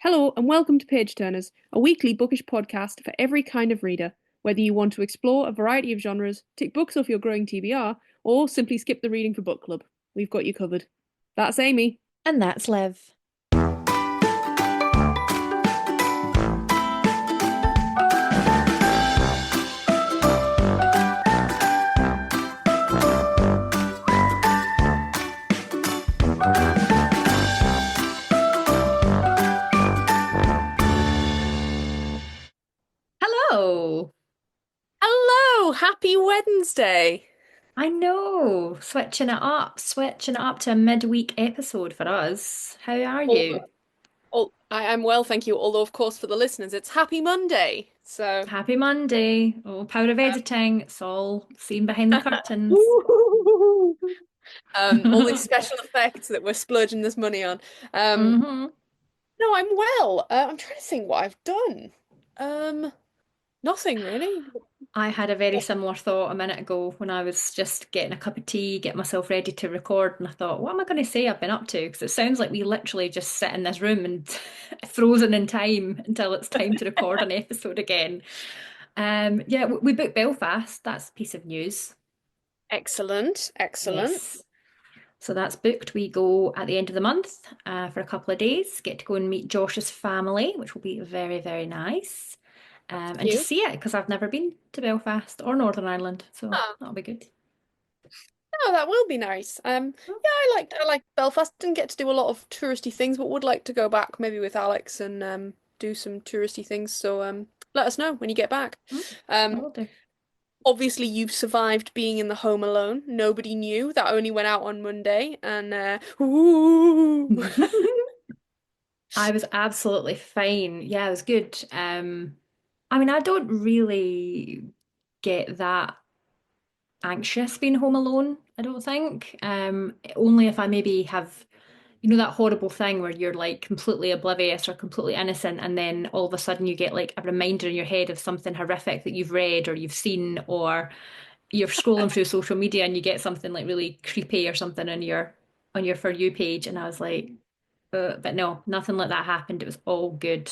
Hello and welcome to Page Turners, a weekly bookish podcast for every kind of reader. Whether you want to explore a variety of genres, tick books off your growing TBR, or simply skip the reading for book club, we've got you covered. That's Amy. And that's Liv. Hello. Hello, happy Wednesday. I know, switching it up to a midweek episode for us. How are Although, you? I am well, thank you. Although, of course, for the listeners, it's Happy Monday. So, Happy Monday. Oh, power of um, editing. It's all seen behind the curtains. all these special effects that we're splurging this money on. Um, hmm no, I'm well. I'm trying to think what I've done. Um, Nothing really. I had a very similar thought a minute ago when I was just getting a cup of tea, getting myself ready to record, and I thought, what am I going to say I've been up to? Because it sounds like we literally just sit in this room and frozen in time until it's time to record an episode again. Yeah, we booked Belfast. That's a piece of news. Excellent, excellent. Yes. So that's booked. We go at the end of the month for a couple of days, get to go and meet Josh's family, which will be very, very nice. And to You? see it because I've never been to Belfast or Northern Ireland, so Oh, that'll be good. no, that will be nice. Yeah, I liked Belfast. Didn't get to do a lot of touristy things, but would like to go back maybe with Alex and do some touristy things. So let us know when you get back. Mm, I Um, will do. Obviously you've survived being in the home alone. Nobody knew that only went out on Monday, and ooh. I was absolutely fine. Yeah, it was good. I mean, I don't really get that anxious being home alone, I don't think. Only if I maybe have, that horrible thing where you're like completely oblivious or completely innocent, and then all of a sudden you get like a reminder in your head of something horrific that you've read or you've seen, or you're scrolling through social media and you get something like really creepy or something on your For You page. And I was like, but no, nothing like that happened. It was all good.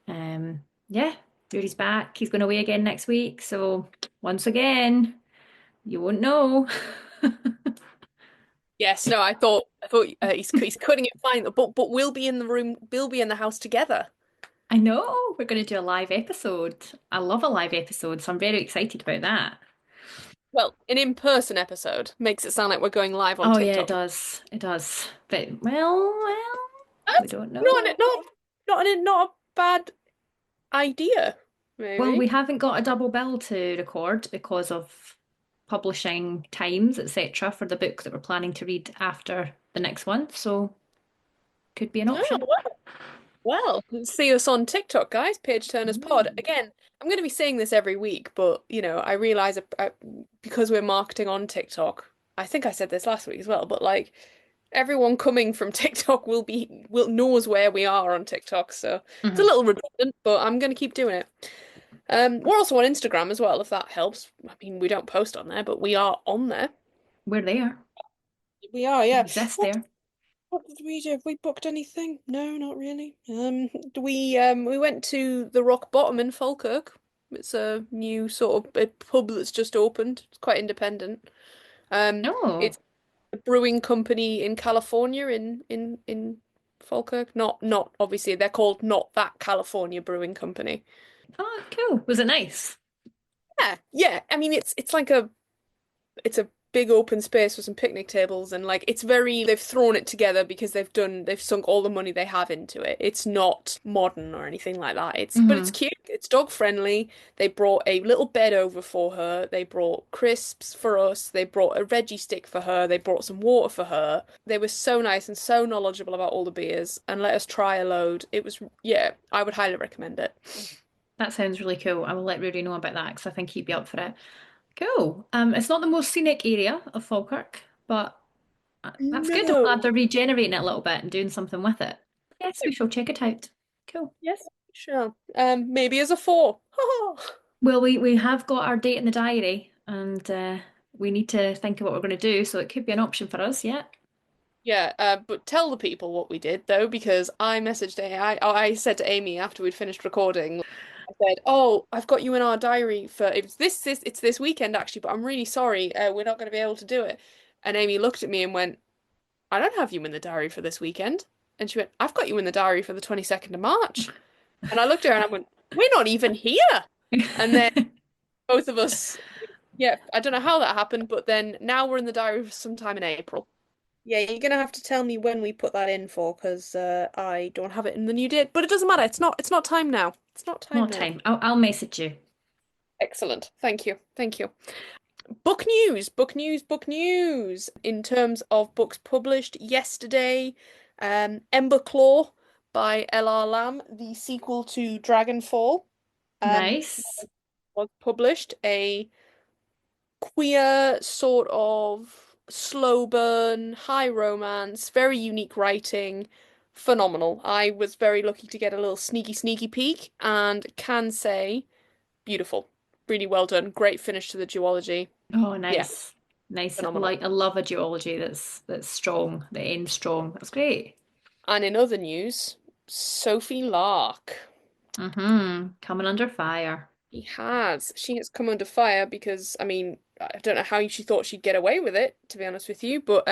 Yeah, Judy's back. He's going away again next week. So once again, you won't know. Yes, no, I thought he's cutting it fine, but we'll be in the room, we'll be in the house together. I know we're going to do a live episode. I love a live episode, so I'm very excited about that. Well, an in-person episode makes it sound like we're going live on Oh yeah, it TikTok. does. It does. But well, we That's don't not know. not a bad idea, Well, we maybe. haven't got a double bill to record because of publishing times, etc., for the book that we're planning to read after the next one. So could be an Oh, option. well, see us on TikTok, guys. Page Turners Pod. Mm. Again, I'm going to be saying this every week, but I realize because we're marketing on TikTok. I think I said this last week as well, but like everyone coming from TikTok will knows where we are on TikTok, so it's a Mhm. little redundant, but I'm going to keep doing it. We're also on Instagram as well, if that helps. I mean, we don't post on there, but we are on there. We're there. We are, We yeah. exist What there. what did we do? Have we booked anything? No, not really. We went to the Rock Bottom in Falkirk. It's a new sort of a pub that's just opened. It's quite independent. No. It's a brewing company in California in Falkirk. Not obviously they're called Not That California Brewing Company. Oh, cool. Was it nice? Yeah, yeah. I mean, it's a big open space with some picnic tables, and like they've thrown it together because they've sunk all the money they have into it. It's not modern or anything like that. But it's hmm cute. It's dog friendly. They brought a little bed over for her. They brought crisps for us. They brought a Reggie stick for her. They brought some water for her. They were so nice and so knowledgeable about all the beers and let us try a load. Yeah, I would highly recommend it. That sounds really cool. I will let Rudy know about that because I think he'd be up for it. Cool. It's not the most scenic area of Falkirk, but that's good. I'm glad No. they're regenerating it a little bit and doing something with it. Yes, we shall check it out. Cool. Yes, sure. Maybe as a four. Well, we have got our date in the diary and we need to think of what we're going to do, so it could be an option for us, yeah. Yeah, but tell the people what we did though, because I said to Amy after we'd finished recording, I said, "Oh, I've got you in our diary for it's this weekend actually, but I'm really sorry, we're not going to be able to do it." And Amy looked at me and went, "I don't have you in the diary for this weekend." And she went, "I've got you in the diary for the 22nd of March." And I looked at her and I went, "We're not even here." And then both of us, yeah, I don't know how that happened, but then now we're in the diary for sometime in April. Yeah, you're gonna have to tell me when we put that in for, because I don't have it in the new date. But it doesn't matter. It's not time now. It's not time More now. time. I'll message you. Excellent. Thank you. Thank you. Book news, book news, book news. In terms of books published yesterday, Ember Claw by L.R. Lamb, the sequel to Dragonfall, um, Nice. was published. A queer sort of slow burn, high romance, very unique writing, phenomenal. I was very lucky to get a little sneaky peek and can say beautiful. Really well done. Great finish to the duology. Oh, Yeah, nice. Nice. phenomenal. Like I love a duology that's strong, that ends strong. That's great. And in other news, Sophie Lark. Coming under fire. He has. She has come under fire because, I mean, I don't know how she thought she'd get away with it, to be honest with you, but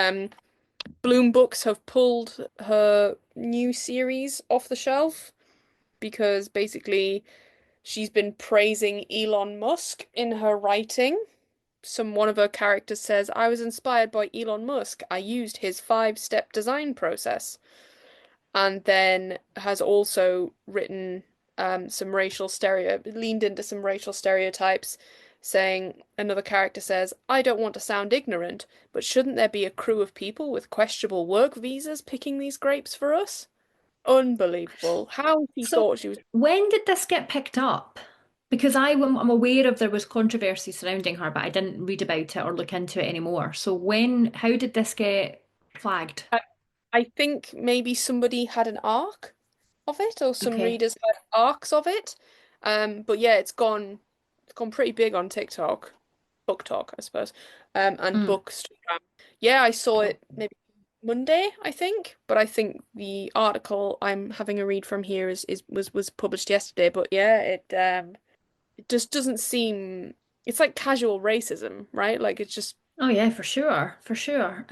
Bloom Books have pulled her new series off the shelf because basically she's been praising Elon Musk in her writing. One of her characters says, "I was inspired by Elon Musk. I used his five-step design process." And then has also written leaned into some racial stereotypes, saying another character says, "I don't want to sound ignorant, but shouldn't there be a crew of people with questionable work visas picking these grapes for us?" Unbelievable. How she So thought she was. when did this get picked up? Because I'm aware of there was controversy surrounding her, but I didn't read about it or look into it anymore. So how did this get flagged? I, I think maybe somebody had an arc of it, or some Okay. readers had arcs of it. But yeah, it's gone pretty big on TikTok, Book Talk, I suppose, and Mm, Bookstagram. Yeah, I saw cool. it maybe Monday, I think, but I think the article I'm having a read from here was published yesterday. But yeah, it just doesn't seem. It's like casual racism, right? Like it's just Oh yeah, for sure, for sure.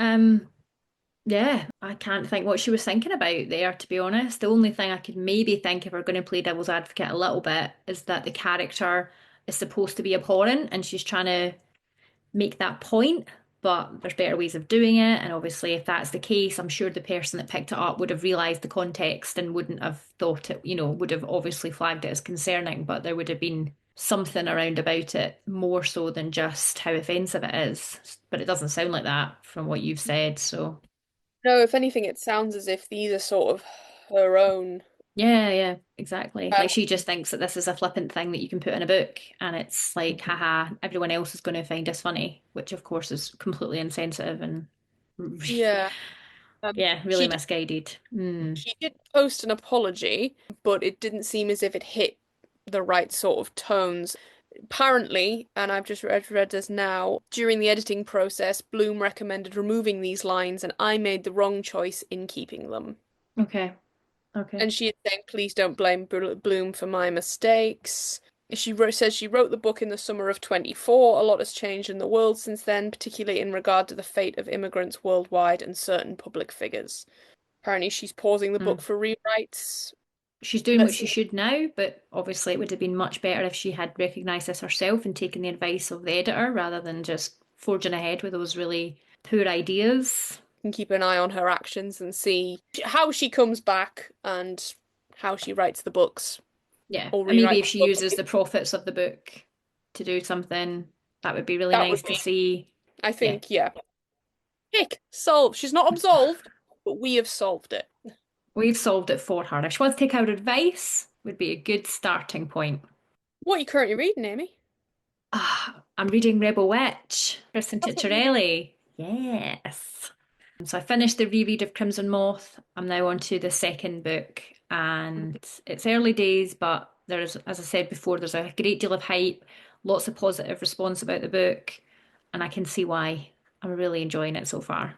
Yeah, I can't think what she was thinking about there, to be honest. The only thing I could maybe think if we're going to play devil's advocate a little bit is that the character is supposed to be abhorrent and she's trying to make that point, but there's better ways of doing it. And obviously, if that's the case, I'm sure the person that picked it up would have realised the context and wouldn't have thought it, would have obviously flagged it as concerning, but there would have been something around about it more so than just how offensive it is. But it doesn't sound like that from what you've said. So, no. If anything, it sounds as if these are sort of her own. yeah, yeah, exactly. Um, Like she just thinks that this is a flippant thing that you can put in a book, and it's like, haha, everyone else is going to find this funny, which of course is completely insensitive and yeah. yeah, really She did, misguided. Mm. she did post an apology, but it didn't seem as if it hit the right sort of tones. Apparently, and I've just read this now, during the editing process, Bloom recommended removing these lines, and I made the wrong choice in keeping them. Okay. Okay. And she is saying, "Please don't blame Bloom for my mistakes." Says she wrote the book in the summer of 24. A lot has changed in the world since then, particularly in regard to the fate of immigrants worldwide and certain public figures. Apparently, she's pausing the book Mm. for rewrites. She's doing what Let's she see. should now, but obviously it would have been much better if she had recognised this herself and taken the advice of the editor rather than just forging ahead with those really poor ideas. Can keep an eye on her actions and see how she comes back and how she writes the books Yeah. or And maybe rewrites if she the book. uses the profits of the book to do something, that would be really That nice would to be, see. I Yeah. think, yeah. Hick, solved. She's not absolved, but we have solved it. We've solved it for her. If she wants to take our advice, would be a good starting point. What are you currently reading, Amy? I'm reading Rebel Witch, Kristen That's what you read. Cicciarelli. Yes. So I finished the reread of Crimson Moth. I'm now on to the second book, and it's early days, but there's, as I said before, there's a great deal of hype, lots of positive response about the book, and I can see why. I'm really enjoying it so far.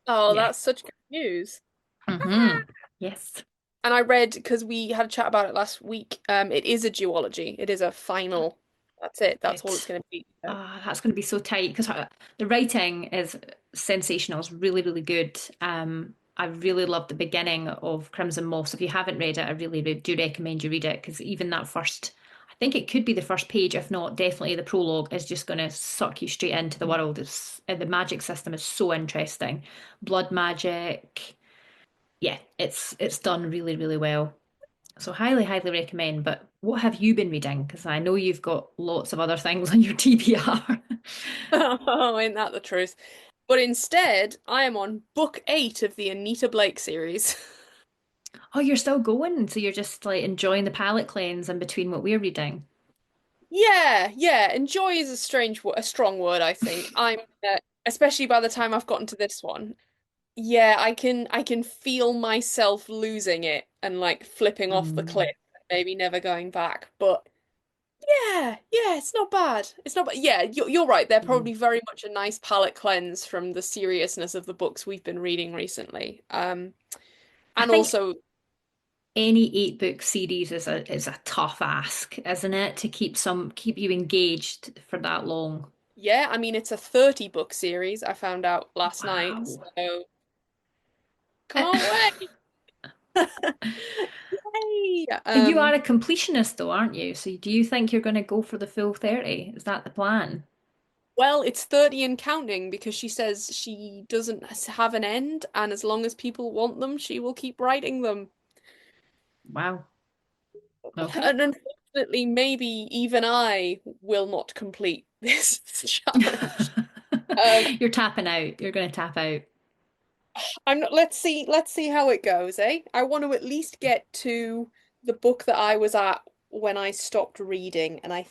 Oh, Yeah. that's such good news. Hmm. Yes. And I read, because we had a chat about it last week, it is a duology. It is a final. That's it. That's Good. all it's going to be. That's going to be so tight because the writing is sensational. It's really, really good. I really love the beginning of Crimson Moss. If you haven't read it, I really do recommend you read it because even that first, I think it could be the first page, if not definitely the prologue, is just going to suck you straight into the world. The magic system is so interesting. Blood magic. Yeah, it's done really, really well. So highly, highly recommend. But what have you been reading? Because I know you've got lots of other things on your TBR. Oh, ain't that the truth? But instead, I am on book 8 of the Anita Blake series. Oh, you're still going, so you're just like enjoying the palate cleanse in between what we're reading. Yeah, yeah. Enjoy is a strong word, I think. Especially by the time I've gotten to this one. Yeah, I can feel myself losing it and like flipping off the Mm, cliff, maybe never going back. But yeah, yeah, it's not bad. It's not bad. Yeah, you're right. They're mm. probably very much a nice palate cleanse from the seriousness of the books we've been reading recently. I And think also, any 8 book series is a tough ask, isn't it, to keep you engaged for that long. yeah, I mean it's a 30 book series, I found out last night. Wow. So can't wait. Yay! You are a completionist though, aren't you? So do you think you're going to go for the full 30? Is that the plan? Well, it's 30 and counting because she says she doesn't have an end, and as long as people want them, she will keep writing them. Wow. Okay. And unfortunately, maybe even I will not complete this challenge. Um, You're tapping out. You're going to tap out. I'm not, let's see how it goes, eh? I want to at least get to the book that I was at when I stopped reading, and I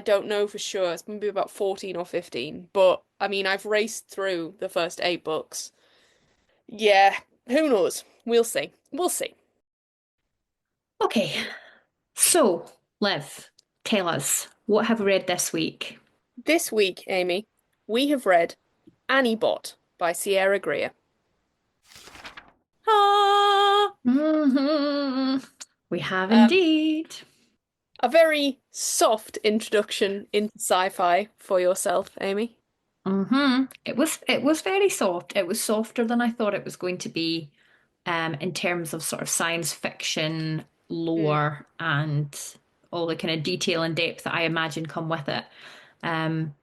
don't know for sure. It's maybe about 14 or 15, but I mean, I've raced through the first 8 books. Yeah, who knows? We'll see. We'll see. Okay. So, Liv, tell us, what have we read this week? This week, Amy, we have read Annie Bot by Sierra Greer. Ah! Hmm. We have Um, indeed. a very soft introduction into sci-fi for yourself, Amy. It was very soft. It was softer than I thought it was going to be, in terms of sort of science fiction Mm. lore and all the kind of detail and depth that I imagine come with it, um,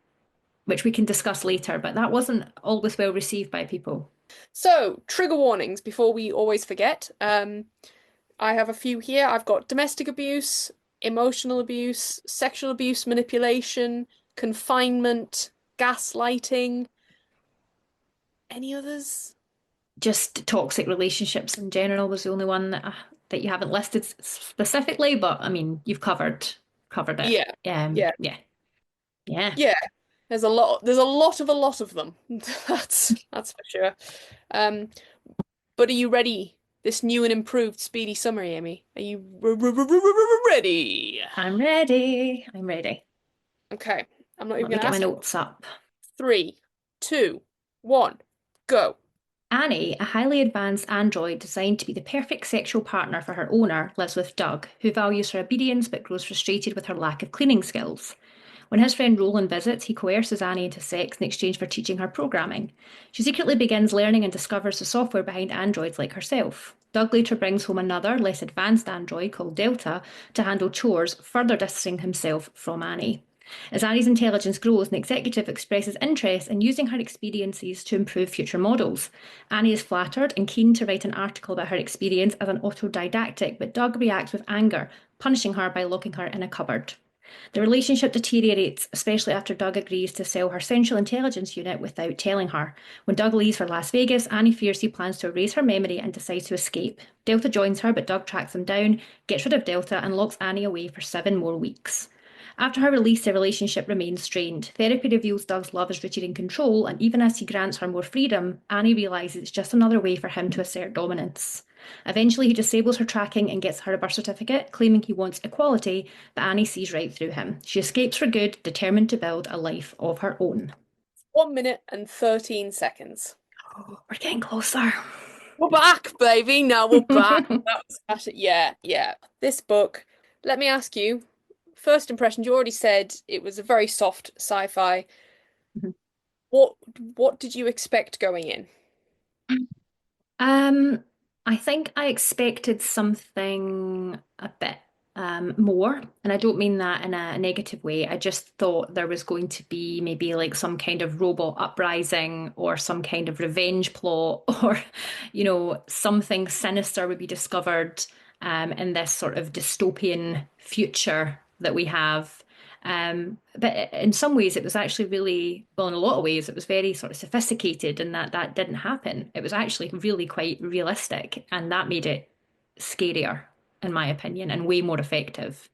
which we can discuss later. But that wasn't always well received by people. So, trigger warnings before we always forget. I have a few here. I've got domestic abuse, emotional abuse, sexual abuse, manipulation, confinement, gaslighting. Any others? Just toxic relationships in general was the only one that you haven't listed specifically, but I mean, you've covered it. Yeah. Yeah. Yeah, yeah. Yeah. There's a lot of them. That's for sure. Um, but are you ready? This new and improved speedy summary, Amy. Are you ready? I'm ready. I'm ready. Okay. I'm not even Let me gonna get my ask you. notes up. 3, 2, 1, go. Annie, a highly advanced android designed to be the perfect sexual partner for her owner, lives with Doug, who values her obedience but grows frustrated with her lack of cleaning skills. When his friend Roland visits, he coerces Annie into sex in exchange for teaching her programming. She secretly begins learning and discovers the software behind androids like herself. Doug later brings home another, less advanced android called Delta to handle chores, further distancing himself from Annie. As Annie's intelligence grows, an executive expresses interest in using her experiences to improve future models. Annie is flattered and keen to write an article about her experience as an autodidactic, but Doug reacts with anger, punishing her by locking her in a cupboard. The relationship deteriorates, especially after Doug agrees to sell her central intelligence unit without telling her. When Doug leaves for Las Vegas, Annie fears he plans to erase her memory and decides to escape. Delta joins her, but Doug tracks him down, gets rid of Delta, and locks Annie away for 7 more weeks. After her release, the relationship remains strained. Therapy reveals Doug's love is rooted in control, and even as he grants her more freedom, Annie realizes it's just another way for him to assert dominance. Eventually, he disables her tracking and gets her a birth certificate, claiming he wants equality, but Annie sees right through him. She escapes for good, determined to build a life of her own. 1 minute and 13 seconds. We're getting closer. We're back, baby. Now we're back. That was actually, yeah, yeah. This book, let me ask you, first impressions, you already said it was a very soft sci-fi. What what did you expect going in? Um, I think I expected something a bit more, and I don't mean that in a negative way. I just thought there was going to be maybe like some kind of robot uprising or some kind of revenge plot, or something sinister would be discovered in this sort of dystopian future that we have. But in some ways, it was actually really, well, in a lot of ways, it was very sort of sophisticated, and that didn't happen. It was actually really quite realistic, and that made it scarier, in my opinion, and way more effective.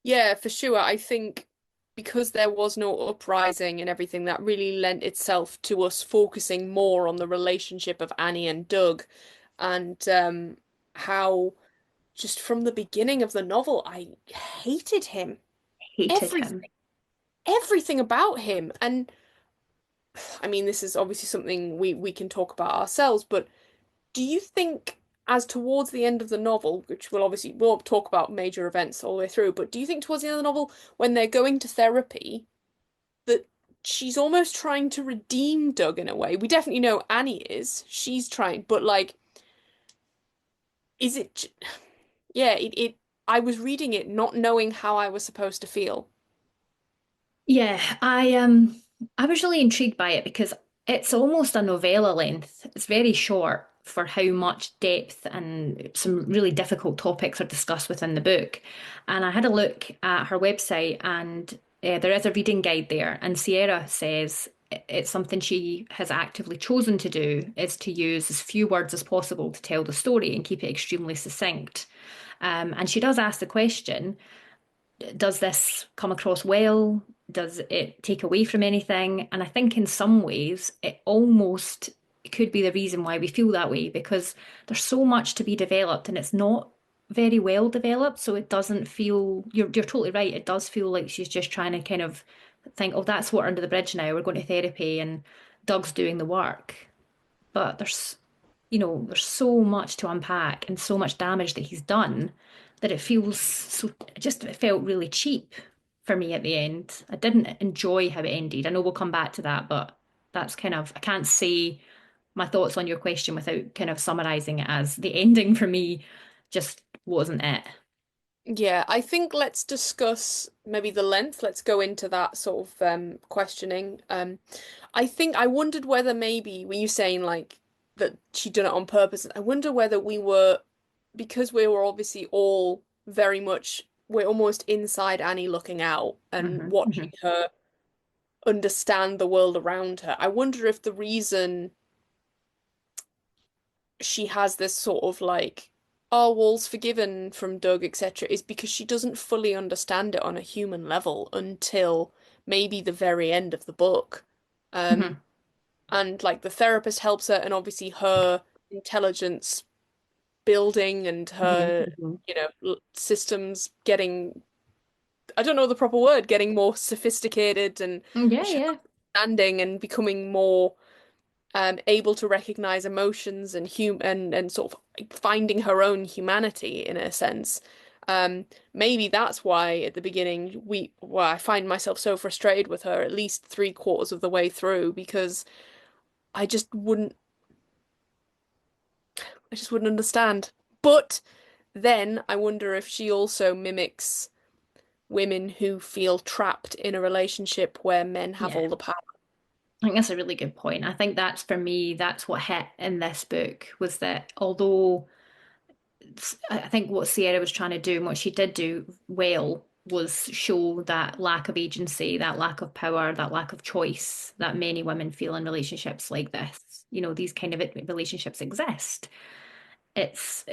Yeah, for sure. I think because there was no uprising and everything, that really lent itself to us focusing more on the relationship of Annie and Doug and how just from the beginning of the novel, I hated him. Hated him. Everything, everything about him. And I mean, this is obviously something we can talk about ourselves, but do you think as towards the end of the novel, which we'll talk about major events all the way through, but do you think towards the end of the novel, when they're going to therapy, that she's almost trying to redeem Doug in a way? We definitely know Annie is. She's trying, but like, is it yeah, it I was reading it not knowing how I was supposed to feel. Yeah, I was really intrigued by it because it's almost a novella length. It's very short for how much depth and some really difficult topics are discussed within the book. And I had a look at her website, and there is a reading guide there. And Sierra says it's something she has actively chosen to do is to use as few words as possible to tell the story and keep it extremely succinct. And she does ask the question, does this come across well? Does it take away from anything? And I think in some ways it almost could be the reason why we feel that way, because there's so much to be developed and it's not very well developed. So it doesn't feel, you're totally right. It does feel like she's just trying to kind of think, oh, that's what under the bridge now. We're going to therapy and Doug's doing the work. But there's so much to unpack and so much damage that he's done that it felt really cheap for me at the end. I didn't enjoy how it ended. I know we'll come back to that, but that's kind of, I can't say my thoughts on your question without kind of summarizing it as the ending for me just wasn't it. Yeah, I think let's discuss maybe the length. Let's go into that sort of questioning. I think I wondered whether maybe were you saying like that she'd done it on purpose? I wonder whether we were because we were obviously all very much we're almost inside Annie looking out and Hmm, watching hmm. her understand the world around her. I wonder if the reason she has this sort of like, oh, all's forgiven from Doug, etc., is because she doesn't fully understand it on a human level until maybe the very end of the book. Um, Hmm, and like the therapist helps her, and obviously her intelligence building and hmm, her, hmm. systems getting, I don't know the proper word, getting more sophisticated and Yeah, yeah. understanding and becoming more able to recognize emotions and and sort of finding her own humanity in a sense. Maybe that's why at the beginning I find myself so frustrated with her at least three-quarters of the way through because I just wouldn't I just wouldn't understand. But then I wonder if she also mimics women who feel trapped in a relationship where men have Yeah. all the power. I think that's a really good point. I think that's for me, that's what hit in this book was that although I think what Sierra was trying to do and what she did do well was show that lack of agency, that lack of power, that lack of choice that many women feel in relationships like this. These kind of relationships exist. It's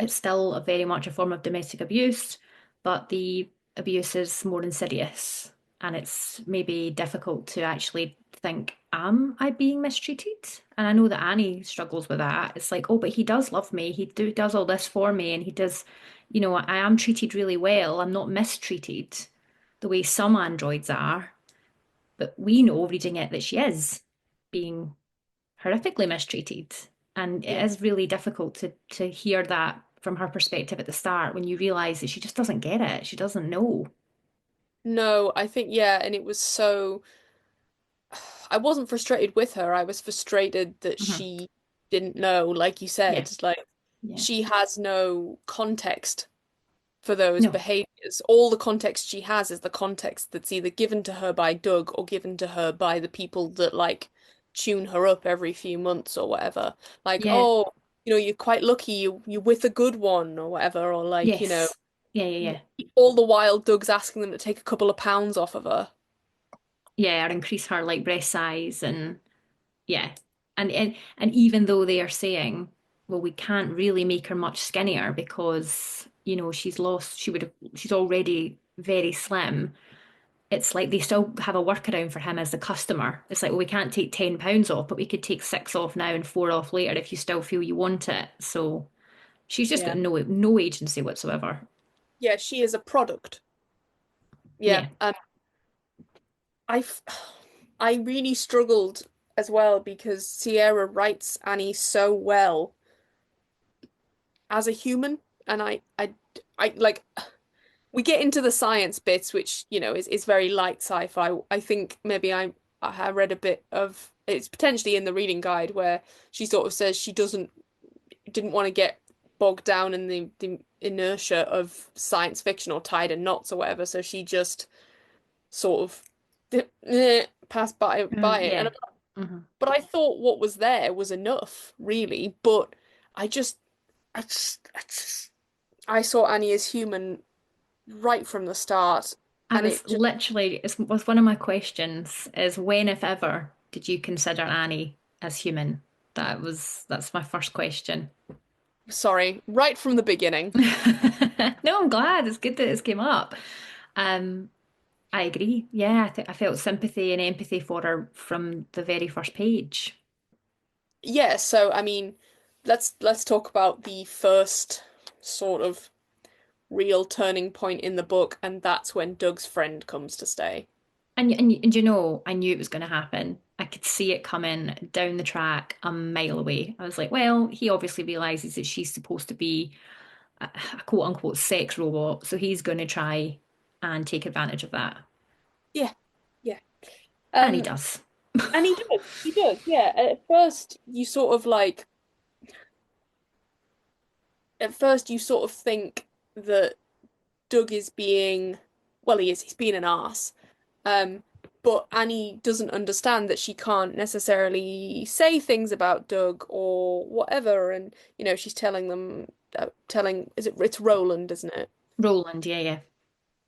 still a very much a form of domestic abuse, but the abuse is more insidious, and it's maybe difficult to actually think, am I being mistreated? And I know that Annie struggles with that. It's like, oh, but he does love me. Does all this for me, and he does, I am treated really well. I'm not mistreated the way some androids are, but we know reading it that she is being horrifically mistreated. And it Yeah. is really difficult to hear that from her perspective at the start when you realize that she just doesn't get it. She doesn't know. No, I think, yeah, and it was so, I wasn't frustrated with her. I was frustrated that Hmm. she didn't know, like you Yeah, said, like yeah. she has no context for those No. behaviors. All the context she has is the context that's either given to her by Doug or given to her by the people that like tune her up every few months or whatever. Like, Yeah. oh, you're quite lucky you're with a good one or whatever, or like, Yes. Yeah, yeah, yeah. all the while Doug's asking them to take a couple of pounds off of her. Yeah, or increase her like breast size and yeah. And even though they are saying, well, we can't really make her much skinnier because, she's already very slim. It's like they still have a workaround for him as the customer. It's like, well, we can't take £10 off, but we could take six off now and four off later if you still feel you want it. So she's just got Yeah. no agency whatsoever. Yeah, she is a product. Yeah. Yeah. I f- I really struggled as well because Sierra writes Annie so well as a human, and I like we get into the science bits, which is very light sci-fi. I think maybe I read a bit of it's potentially in the reading guide where she sort of says she didn't want to get bogged down in the inertia of science fiction or tied in knots or whatever, so she just sort of passed by it. Yeah. Hmm. But I thought what was there was enough, really. But I just, I saw Annie as human right from the start, I and was it just literally, it was one of my questions is when, if ever, did you consider Annie as human? That's my first question. sorry, right from the beginning. No, I'm glad. It's good that it's came up. Um, I agree. Yeah, I felt sympathy and empathy for her from the very first page. Yeah, so I mean, let's talk about the first sort of real turning point in the book, and that's when Doug's friend comes to stay. And you know, I knew it was going to happen. I could see it coming down the track a mile away. I was like, well, he obviously realizes that she's supposed to be a quote unquote sex robot, so he's going to try and take advantage of that. Yeah, yeah. And he Um, does. and he does. He does. Yeah. At first you sort of think that Doug is being, well, he is. He's being an arse. Um, but Annie doesn't understand that she can't necessarily say things about Doug or whatever, and she's it's Roland, isn't it? Roland, yeah, yeah.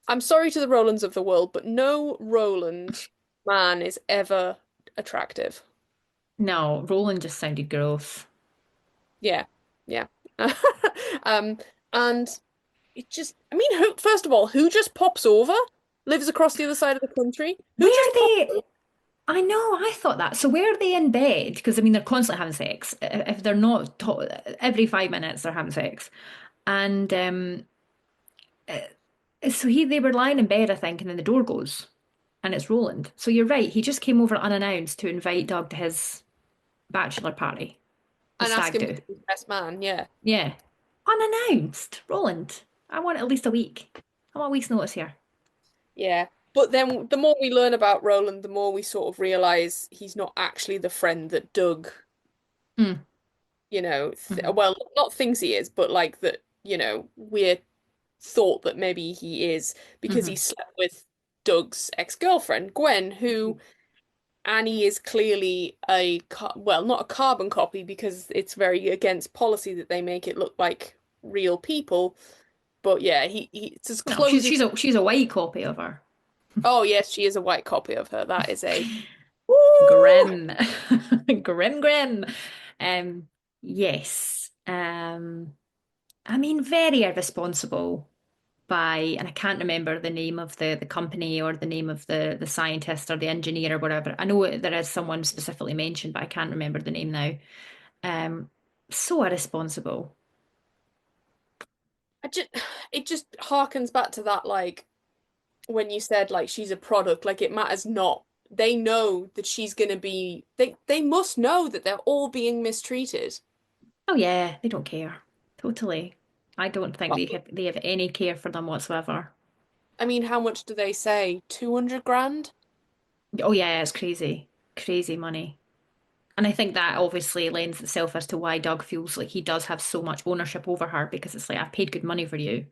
I'm sorry to the Rolands of the world, but no Roland man is ever attractive. No, Roland just sounded gross. Yeah, yeah. Um, and I mean, first of all, who just pops over? Lives across the other side of the country? Who Where just are pops they? over? I know, I thought that. So where are they in bed? Because I mean, they're constantly having sex. If they're not, every 5 minutes they're having sex. And so they were lying in bed, I think, and then the door goes, and it's Roland. So you're right. He just came over unannounced to invite Doug to his bachelor party, the And ask stag him to do. be his best man, yeah. Yeah, unannounced, Roland. I want at least a week. I want a week's notice here. Yeah. But then the more we learn about Roland, the more we sort of realize he's not actually the friend that Doug, Mm, hmm. well, not thinks he is, but like that, we're thought that maybe he is because he Hmm. slept with Doug's ex-girlfriend, Gwen, who Annie is clearly well, not a carbon copy because it's very against policy that they make it look like real people. But yeah, it's as No, close as she's a white copy of her. oh yes, she is a white copy of her. That is a woo! Grim. Grim, grim. Um, yes. I mean, very irresponsible by, and I can't remember the name of the company or the name of the scientist or the engineer or whatever. I know there is someone specifically mentioned, but I can't remember the name now. Um, so irresponsible. I just it just harkens back to that like when you said like she's a product, like it matters not they know that she's gonna be they must know that they're all being mistreated. Oh yeah, they don't care. Totally. I don't think Well, they have any care for them whatsoever. I mean, how much do they say? 200 grand? Oh yeah, it's crazy. Crazy money. And I think that obviously lends itself as to why Doug feels like he does have so much ownership over her because it's like I've paid good money for you.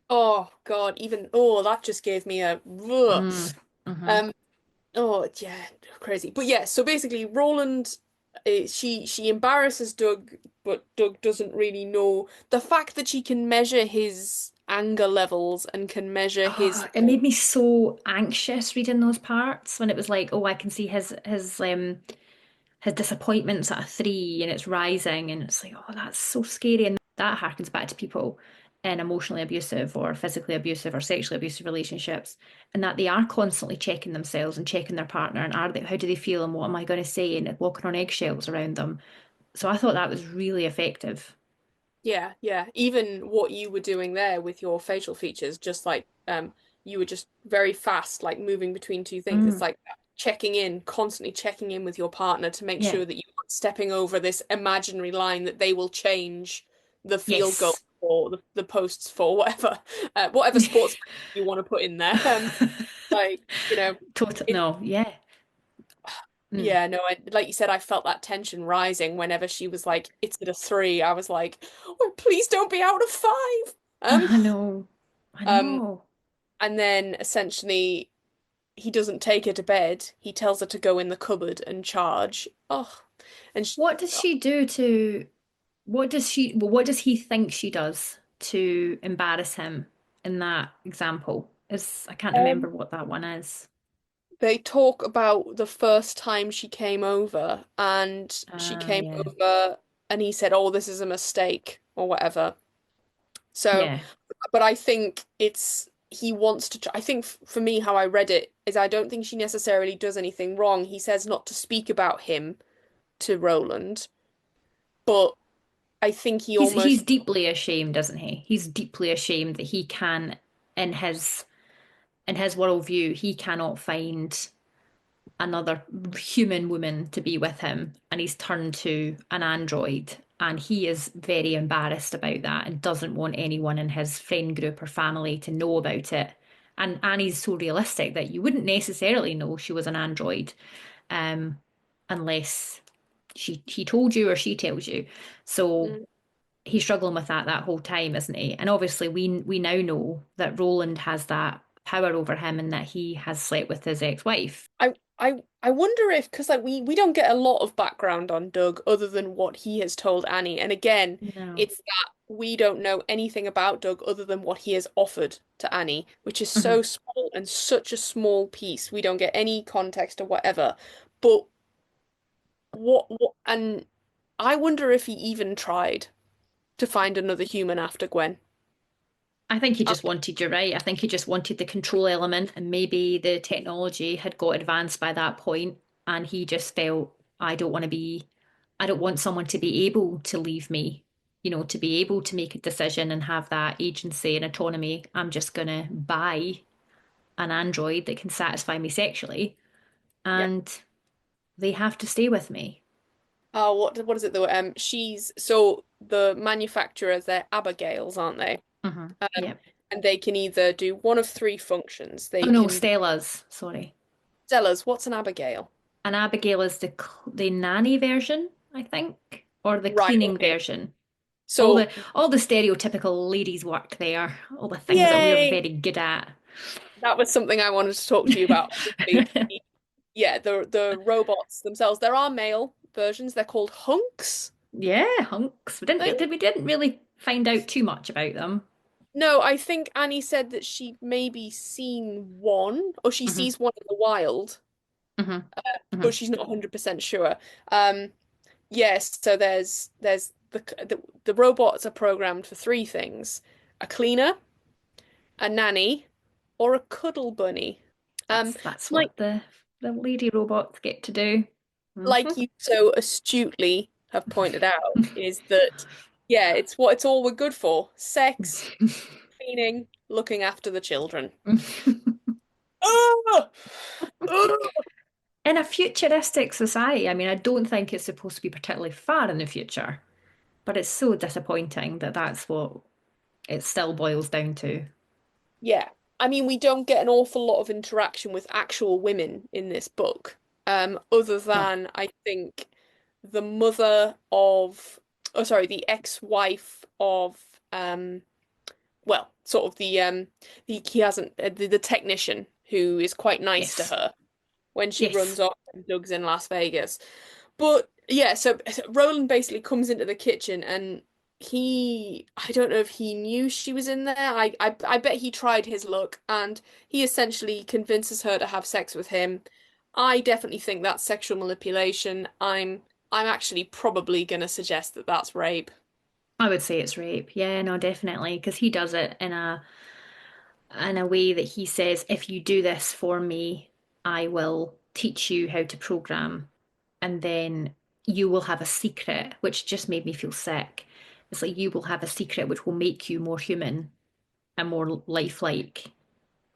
Oh God, even that just gave me a ugh. Mm, hmm. Um oh yeah, crazy. But yeah, so basically Roland she embarrasses Doug, but Doug doesn't really know the fact that she can measure his anger levels and can measure his Oh, it made me so anxious reading those parts when it was like, oh, I can see his disappointment's at a 3 and it's rising and it's like, oh, that's so scary. And that harkens back to people in emotionally abusive or physically abusive or sexually abusive relationships, and that they are constantly checking themselves and checking their partner and how do they feel and what am I going to say and walking on eggshells around them. So I thought that was really effective. Yeah, yeah. Even what you were doing there with your facial features, just like you were just very fast, like moving between two things. It's Mm, like checking in, constantly checking in with your partner to make yeah. sure that you're not stepping over this imaginary line that they will change the field goal Yes. or the posts for whatever whatever sports you want to put in there. Like, you know, Total. it No. Yeah. Mm. yeah, no, like you said, I felt that tension rising whenever she was like, it's at a 3. I was like, oh, please don't be out of 5. Um, I know. I um, know. and then essentially he doesn't take her to bed. He tells her to go in the cupboard and charge. Oh, and sh What does she do to what does he think she does to embarrass him in that example? Is I can't remember um, what that one is. they talk about the first time she came over, and she Ah, came yeah. over, and he said, "Oh, this is a mistake," or whatever. So, Yeah. but I think it's he wants to. I think for me, how I read it is, I don't think she necessarily does anything wrong. He says not to speak about him to Roland, but I think he He's almost deeply ashamed, isn't he? He's deeply ashamed that he can in his worldview, he cannot find another human woman to be with him, and he's turned to an android. And he is very embarrassed about that and doesn't want anyone in his friend group or family to know about it. And Annie's so realistic that you wouldn't necessarily know she was an android, um, unless he told you or she tells you. So mm, he's struggling with that whole time, isn't he? And obviously, we now know that Roland has that power over him and that he has slept with his ex-wife. I wonder if because like we don't get a lot of background on Doug other than what he has told Annie. And again, No. it's that we don't know anything about Doug other than what he has offered to Annie, which is so Mhm. small and such a small piece. We don't get any context or whatever. But what and I wonder if he even tried to find another human after Gwen. I think he I, just wanted, you're right. I think he just wanted the control element, and maybe the technology had got advanced by that point, and he just felt, I don't want someone to be able to leave me, to be able to make a decision and have that agency and autonomy. I'm just gonna buy an android that can satisfy me sexually, yeah. and they have to stay with me. Oh, what is it though? She's so the manufacturers, they're Abigails, aren't they? Yeah. And they can either do one of 3 functions. They Oh no, can Stella's, sorry. Stella's, what's an Abigail? And Abigail is the nanny version, I think, or the Right, cleaning okay. version. All the So, all the stereotypical ladies work there, all the things that we're yay! very good at. That was something I wanted to talk to you about. Obviously, yeah, the robots themselves. There are male versions. They're called hunks, Yeah, hunks. I think. We didn't really find out too much about them. No, I think Annie said that she maybe seen one, or she Hmm. sees one in the wild, Hmm. but Hmm. she's not 100% sure. Yes, so there's the robots are programmed for 3 things: a cleaner, a nanny, or a cuddle bunny. That's Like what the lady robots get to do. Hmm. like you so astutely have pointed out, is that yeah, it's what it's all we're good for. Sex, cleaning, looking after the children. Oh! Oh! In a futuristic society, I mean, I don't think it's supposed to be particularly far in the future, but it's so disappointing that that's what it still boils down to. Yeah. I mean, we don't get an awful lot of interaction with actual women in this book, other No. than I think the mother of, oh, sorry, the ex-wife of, well, sort of he hasn't, the technician who is quite nice to Yes. her when she runs Yes. off and Doug's in Las Vegas. But yeah, so Roland basically comes into the kitchen and I don't know if he knew she was in there. I bet he tried his luck and he essentially convinces her to have sex with him. I definitely think that's sexual manipulation. I'm actually probably gonna suggest that that's rape. I would say it's rape. Yeah, no, definitely, because he does it in a way that he says, if you do this for me, I will teach you how to program, and then you will have a secret, which just made me feel sick. It's like you will have a secret which will make you more human and more lifelike.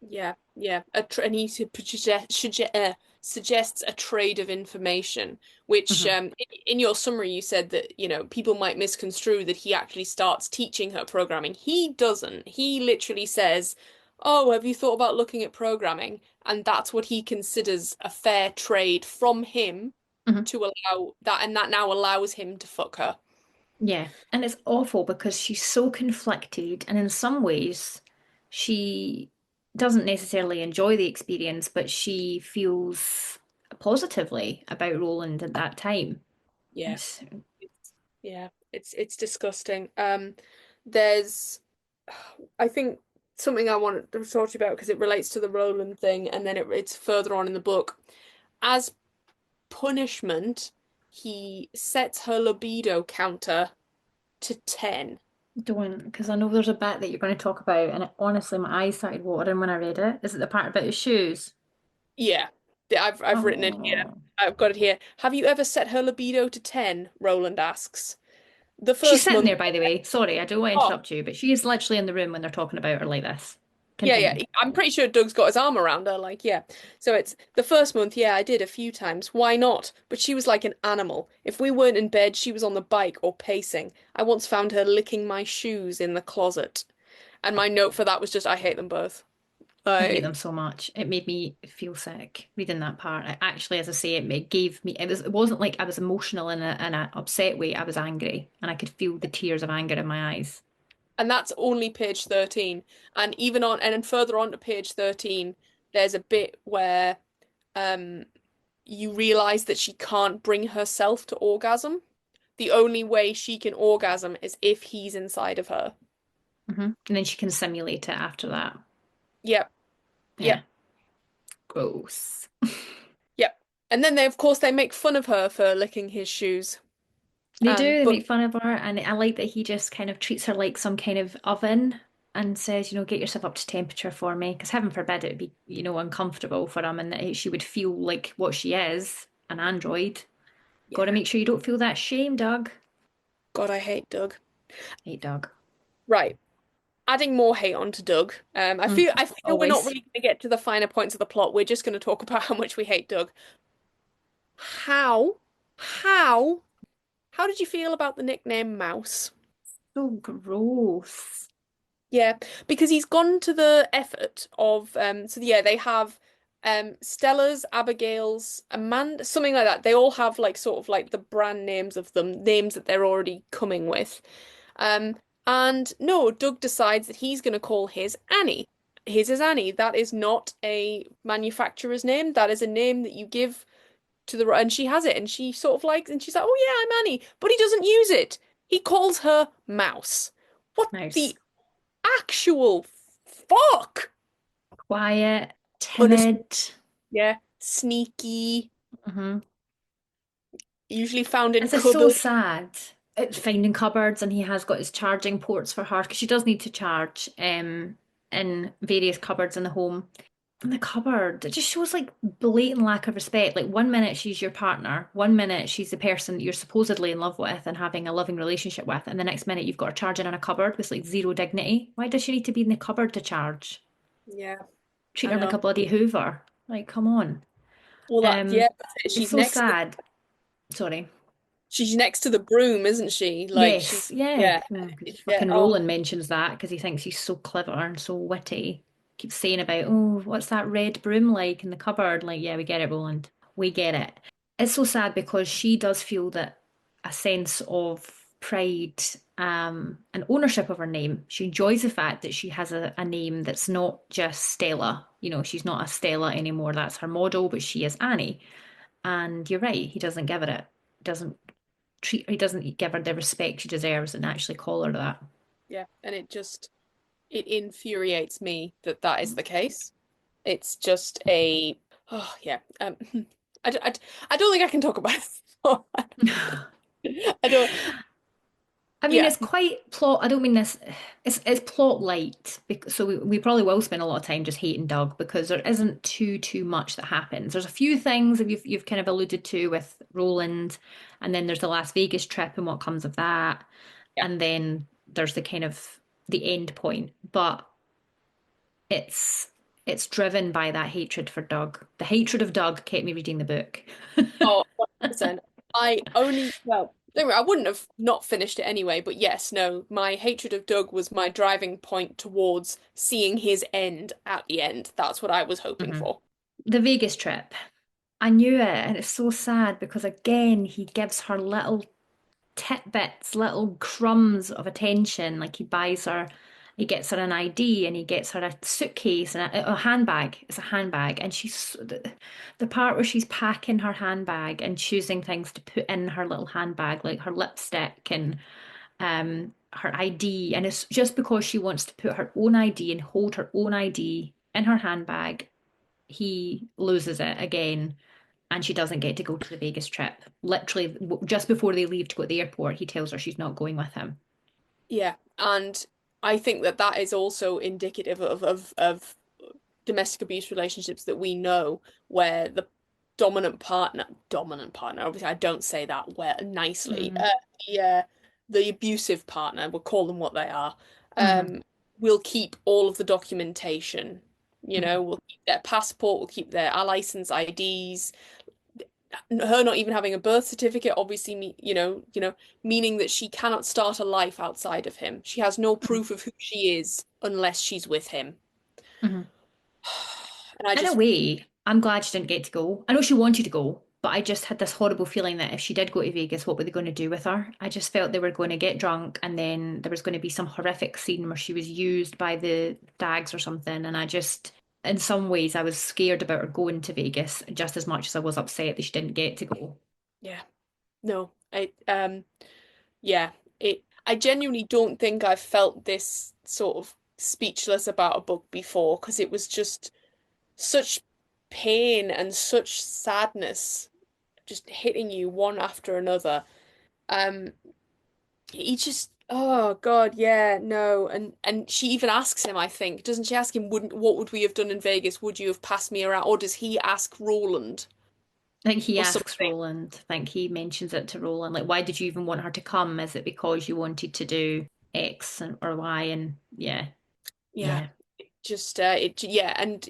Yeah, yeah. And he suggests a trade of information, which Hmm. in your summary you said that, people might misconstrue that he actually starts teaching her programming. He doesn't. He literally says, "Oh, have you thought about looking at programming?" And that's what he considers a fair trade from him Hmm. to allow that, and that now allows him to fuck her. Yeah, and it's awful because she's so conflicted, and in some ways, she doesn't necessarily enjoy the experience, but she feels positively about Roland at that time. Yeah. It's, Yeah, it's disgusting. There's, I think something I wanted to talk to you about because it relates to the Roland thing, and then it's further on in the book. As punishment, he sets her libido counter to 10. don't, because I know there's a bit that you're going to talk about, and honestly, my eyes started watering when I read it. Is it the part about his shoes? Yeah, I've written it here. Oh, I've got it here. Have you ever set her libido to 10? Roland asks. The she's first sitting month. there, by the way. Sorry, I don't want to Oh, interrupt you, but she is literally in the room when they're talking about her like this. yeah, yeah. Continue. I'm pretty sure Doug's got his arm around her, like, yeah. So it's the first month, yeah, I did a few times. Why not? But she was like an animal. If we weren't in bed, she was on the bike or pacing. I once found her licking my shoes in the closet. And my note for that was just, I hate them both. I hate Like, them so much. It made me feel sick reading that part. It actually, as I say, it gave me. It wasn't like I was emotional in a upset way. I was angry, and I could feel the tears of anger in my eyes. and that's only page 13. And even on, and then further on to page 13, there's a bit where um you realize that she can't bring herself to orgasm. The only way she can orgasm is if he's inside of her. And then she can simulate it after that. Yep, Yeah, yep, gross. yep. And then of course, they make fun of her for licking his shoes. They do. They But make fun of her, and I like that he just kind of treats her like some kind of oven and says, get yourself up to temperature for me, because heaven forbid it would be, uncomfortable for him, and that she would feel like what she is, an android. Got to yeah, make sure you don't feel that shame, Doug. God, I hate Doug. Hate Doug. Right, adding more hate onto Doug. Mm, I feel we're not always. really going to get to the finer points of the plot. We're just going to talk about how much we hate Doug. How, how, how did you feel about the nickname Mouse? So gross. Yeah, because he's gone to the effort of so yeah, they have Stella's, Abigail's, Amanda, something like that. They all have like sort of like the brand names of them, names that they're already coming with. Um and no, Doug decides that he's gonna call his Annie. His is Annie. That is not a manufacturer's name. That is a name that you give to the and she has it and she sort of likes and she's like, "Oh yeah, I'm Annie." But he doesn't use it. He calls her Mouse. What Mouse. the actual fuck? Quiet, Unassuming, timid. yeah, sneaky, Hmm. usually found in This is so cupboards. sad. It's finding cupboards, and he has got his charging ports for her because she does need to charge in various cupboards in the home. In the cupboard, it just shows like blatant lack of respect. Like 1 minute she's your partner, 1 minute she's the person that you're supposedly in love with and having a loving relationship with, and the next minute you've got her charging in a cupboard with like zero dignity. Why does she need to be in the cupboard to charge? Yeah. Treat I her like know. a bloody Hoover. Like, come on. Well, that Um, yeah, that's it. it's She's so next to sad. Sorry. the broom, isn't she? Like she, Yes, yeah. yeah, Because yeah. fucking Oh, Roland mentions that because he thinks he's so clever and so witty. Keeps saying about, oh, what's that red broom like in the cupboard? Like, yeah, we get it, Roland. We get it. It's so sad because she does feel that a sense of pride and ownership of her name. She enjoys the fact that she has a name that's not just Stella. You know, she's not a Stella anymore. That's her model, but she is Annie. And you're right, he doesn't give her it. Doesn't he doesn't give her the respect she deserves and actually call her that. yeah, and it infuriates me that that is the case. It's just a oh yeah. I don't think I can talk about it. I don't. I mean, Yeah. it's quite plot. I don't mean this. It's plot light, so we probably will spend a lot of time just hating Doug because there isn't too much that happens. There's a few things that you've kind of alluded to with Roland, and then there's the Las Vegas trip and what comes of that, Yeah. and then there's the kind of the end point. But it's it's driven by that hatred for Doug. The hatred of Doug kept me reading the book. Oh, 100%. I only, well, don't worry, I wouldn't have not finished it anyway, but yes, no, my hatred of Doug was my driving point towards seeing his end at the end. That's what I was hoping Mhm. for. The Vegas trip. I knew it, and it's so sad because again, he gives her little tidbits, little crumbs of attention. Like he gets her an ID and he gets her a suitcase and a handbag. It's a handbag, and the part where she's packing her handbag and choosing things to put in her little handbag, like her lipstick and her ID, and it's just because she wants to put her own ID and hold her own ID in her handbag. He loses it again and she doesn't get to go to the Vegas trip. Literally, just before they leave to go to the airport, he tells her she's not going with him. Yeah, and I think that that is also indicative of domestic abuse relationships that we know where the dominant partner, obviously I don't say that where nicely, Mm. the uh, the abusive partner, we'll call them what they are, Hmm. will keep all of the documentation. Hmm. Will keep their passport, will keep their license IDs. Her not even having a birth certificate, obviously, meaning that she cannot start a life outside of him. She has no Hmm. proof of who she is unless she's with him. Hmm. And I In a just, way, I'm glad she didn't get to go. I know she wanted to go, but I just had this horrible feeling that if she did go to Vegas, what were they going to do with her? I just felt they were going to get drunk and then there was going to be some horrific scene where she was used by the dags or something. And I just, in some ways, I was scared about her going to Vegas just as much as I was upset that she didn't get to go. yeah, no, yeah, I genuinely don't think I've felt this sort of speechless about a book before because it was just such pain and such sadness just hitting you one after another. Um, he just, oh God, yeah, no, and she even asks him, I think, doesn't she ask him, wouldn't what would we have done in Vegas? Would you have passed me around? Or does he ask Roland I think he or asks something? Roland, I think he mentions it to Roland, like, why did you even want her to come? Is it because you wanted to do X or Y? And yeah, Yeah, yeah. just yeah, and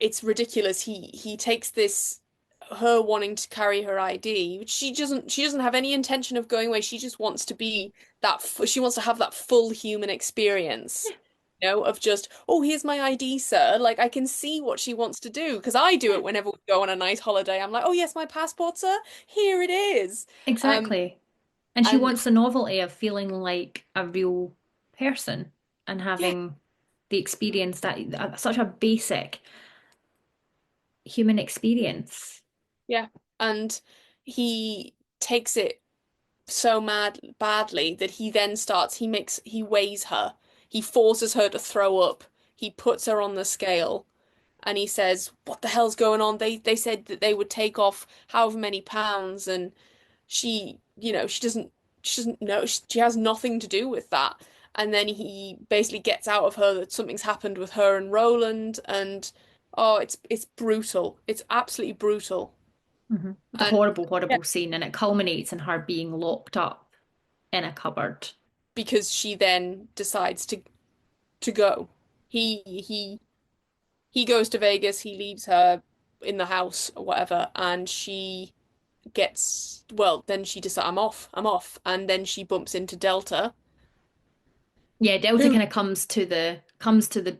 it's ridiculous. He takes this her wanting to carry her ID, which she doesn't have any intention of going away. She just wants to be she wants to have that full human experience. Of just, oh, here's my ID, sir. Like I can see what she wants to do because I do Yeah, it whenever we go on a nice holiday. I'm like, oh yes, my passport, sir. Here it is. Um, exactly. And she and wants the novelty of feeling like a real person and yeah, having the experience that such a basic human experience. yeah, and he takes it so badly that he weighs her. He forces her to throw up. He puts her on the scale and he says, "What the hell's going on? They said that they would take off however many pounds and she doesn't know. She has nothing to do with that." And then he basically gets out of her that something's happened with her and Roland and oh, it's brutal. It's absolutely brutal. Mhm. It's a And horrible, yeah, horrible scene, and it culminates in her being locked up in a cupboard. because she then decides to go. He he goes to Vegas, he leaves her in the house or whatever, and she gets, well, then she decides, I'm off. And then she bumps into Delta, Yeah, Delta who, kind of comes to the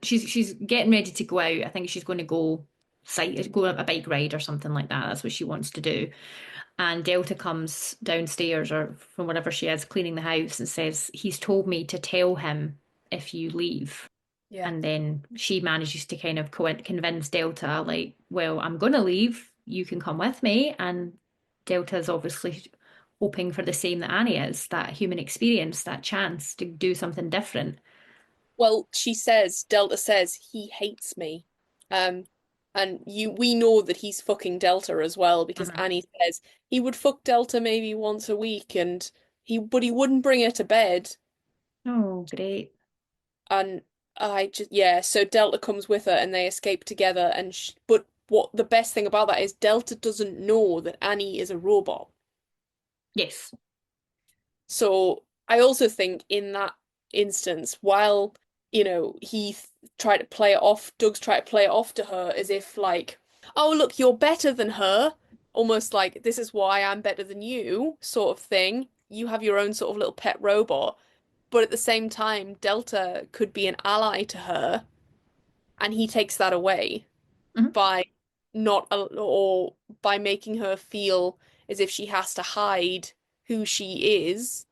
she's getting ready to go out. I think she's going to go on a bike ride or something like that. That's what she wants to do. And Delta comes downstairs or from wherever she is cleaning the house and says, he's told me to tell him if you leave. yeah. And then she manages to kind of convince Delta, like, well, I'm going to leave. You can come with me. And Delta's obviously hoping for the same that Annie is, that human experience, that chance to do something different. Well, Delta says he hates me. Um, and we know that he's fucking Delta as well because Mhm. Annie says he would fuck Delta maybe once a week and but he wouldn't bring her to bed. Oh, great. And yeah, so Delta comes with her and they escape together and but what the best thing about that is Delta doesn't know that Annie is a robot. Yes. So I also think in that instance, while, tried to play it off, Doug's tried to play it off to her as if like, oh, look, you're better than her. Almost like this is why I'm better than you, sort of thing. You have your own sort of little pet robot. But at the same time, Delta could be an ally to her, and he takes that away Mhm. by not, or by making her feel as if she has to hide who she is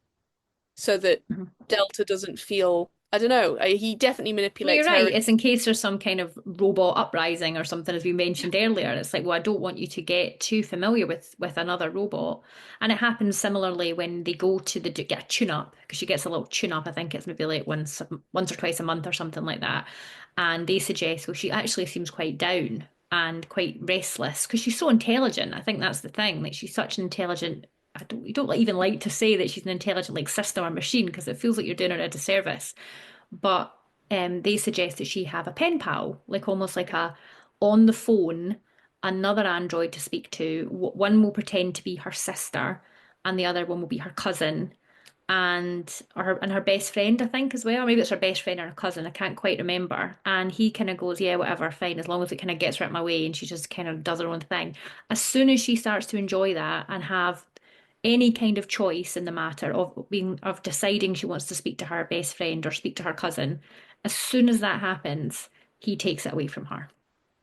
so that Mhm. Delta doesn't feel, I don't know, he definitely Well, you're manipulates right. her. It's in case there's some kind of robot uprising or something, as we mentioned earlier. It's like, well, I don't want you to get too familiar with another robot. And it happens similarly when they go to the get a tune-up, because she gets a little tune-up. I think it's maybe like once or twice a month or something like that. And they suggest, well, she actually seems quite down and quite restless because she's so intelligent. I think that's the thing. Like she's such an intelligent. You don't even like to say that she's an intelligent like system or machine because it feels like you're doing her a disservice. But they suggest that she have a pen pal, like almost like a on the phone, another android to speak to. One will pretend to be her sister, and the other one will be her cousin, and her best friend, I think, as well. Or maybe it's her best friend or her cousin. I can't quite remember. And he kind of goes, "Yeah, whatever, fine, as long as it kind of gets her out of my way," and she just kind of does her own thing. As soon as she starts to enjoy that and have any kind of choice in the matter of deciding she wants to speak to her best friend or speak to her cousin, as soon as that happens, he takes it away from her.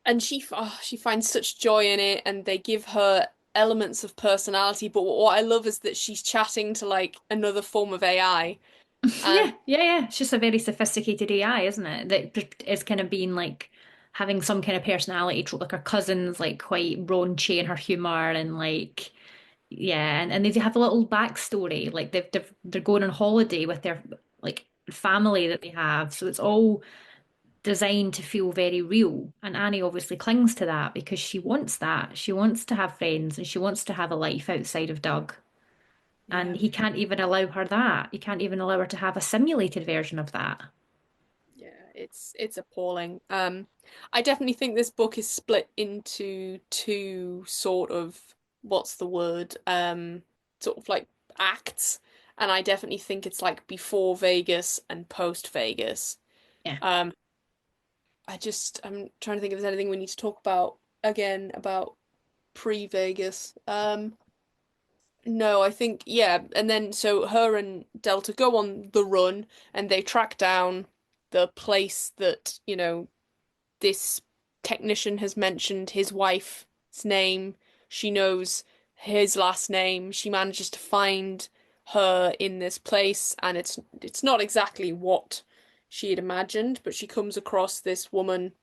And she finds such joy in it, and they give her elements of personality. But what I love is that she's chatting to like another form of AI, Yeah, and yeah, yeah. It's just a very sophisticated AI, isn't it? That is kind of being like having some kind of personality trope. Like her cousin's like quite raunchy in her humor and like yeah, and they have a little backstory. Like they're going on holiday with their like family that they have. So it's all designed to feel very real. And Annie obviously clings to that because she wants that. She wants to have friends and she wants to have a life outside of Doug. And yeah. he can't even allow her that. He can't even allow her to have a simulated version of that. Yeah, it's appalling. I definitely think this book is split into two sort of, what's the word? Sort of like acts, and I definitely think it's like before Vegas and post Vegas. Yeah. Um, I'm trying to think if there's anything we need to talk about again about pre-Vegas. No, I think yeah, and then so her and Delta go on the run and they track down the place that, this technician has mentioned his wife's name. She knows his last name. She manages to find her in this place, and it's not exactly what she had imagined, but she comes across this woman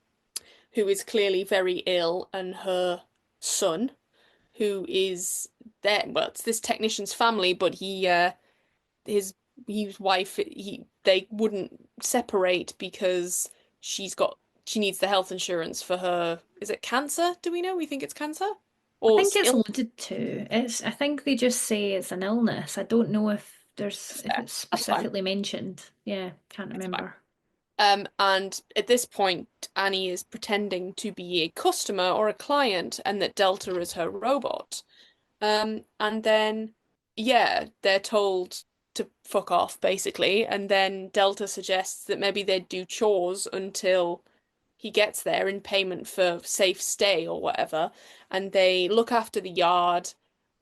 who is clearly very ill, and her son, who is there. Well, it's this technician's family, but his his wife they wouldn't separate because she's got she needs the health insurance for her. Is it cancer? Do we know? We think it's cancer I or think it's ill. alluded to. I think they just say it's an illness. I don't know if it's That's fine. specifically mentioned. Yeah, can't That's fine. remember. And at this point, Annie is pretending to be a customer or a client, and that Delta is her robot. And then, yeah, they're told to fuck off, basically. And then Delta suggests that maybe they'd do chores until he gets there in payment for safe stay or whatever, and they look after the yard,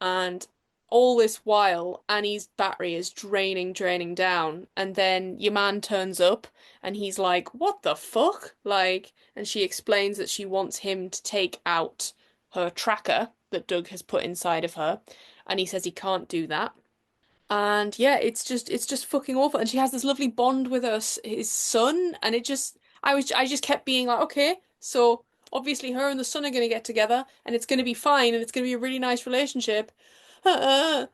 and all this while Annie's battery is draining down, and then your man turns up and he's like, "What the fuck?" Like, and she explains that she wants him to take out her tracker that Doug has put inside of her, and he says he can't do that. And yeah, it's just fucking awful. And she has this lovely bond with his son, and I just kept being like, okay, so obviously her and the son are gonna get together, and it's gonna be fine, and it's gonna be a really nice relationship. I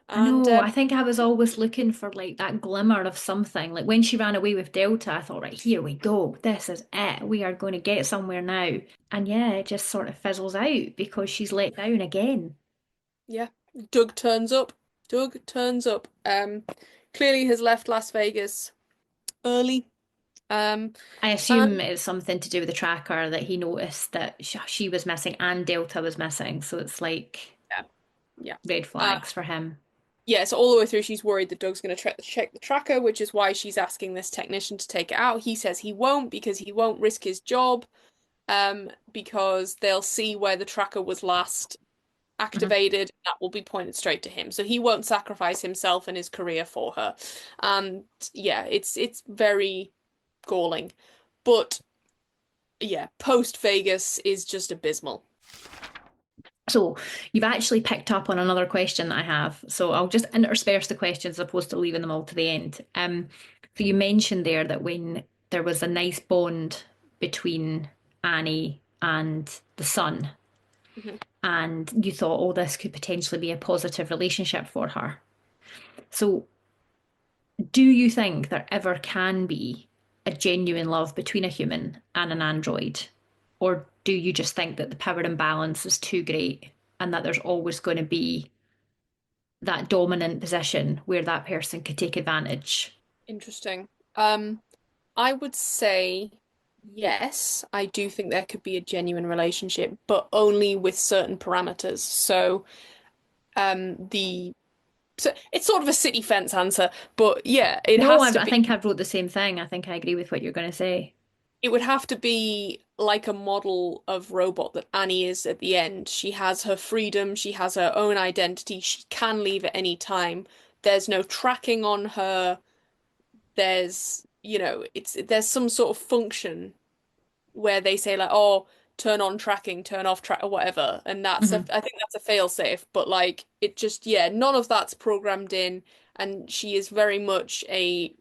And know. I think I was always looking for like that glimmer of something. Like when she ran away with Delta, I thought, right, here we go. This is it. We are going to get somewhere now. And yeah, it just sort of fizzles out because she's let down again. yeah, Doug turns up. Doug turns up. Clearly has left Las Vegas early. Um, I and assume it's something to do with the tracker that he noticed that she was missing and Delta was missing. So it's like yeah, yeah. red Uh, flags for him. Yeah, so all the way through, she's worried that Doug's going to check the tracker, which is why she's asking this technician to take it out. He says he won't because he won't risk his job, because they'll see where the tracker was last Mhm. activated. That will be pointed straight to him. So he won't sacrifice himself and his career for her. And yeah, it's very galling. But yeah, post Vegas is just abysmal. So you've actually picked up on another question that I have. So I'll just intersperse the questions as opposed to leaving them all to the end. So you mentioned there that when there was a nice bond between Annie and the son, Mhm. and you thought, oh, this could potentially be a positive relationship for her. So do you think there ever can be a genuine love between a human and an android? Or do you just think that the power imbalance is too great and that there's always going to be that dominant position where that person could take advantage? Interesting. I would say yes, I do think there could be a genuine relationship, but only with certain parameters. The so it's sort of a city fence answer, but yeah, No, I think I wrote the same thing. I think I agree with what you're going to say. it would have to be like a model of robot that Annie is at the end. She has her freedom, she has her own identity, she can leave at any time. There's no tracking on her. There's some sort of function where they say like, oh, turn on tracking, turn off track or whatever, and Hmm. I think that's a fail safe. But like, it just yeah, none of that's programmed in, and she is very much a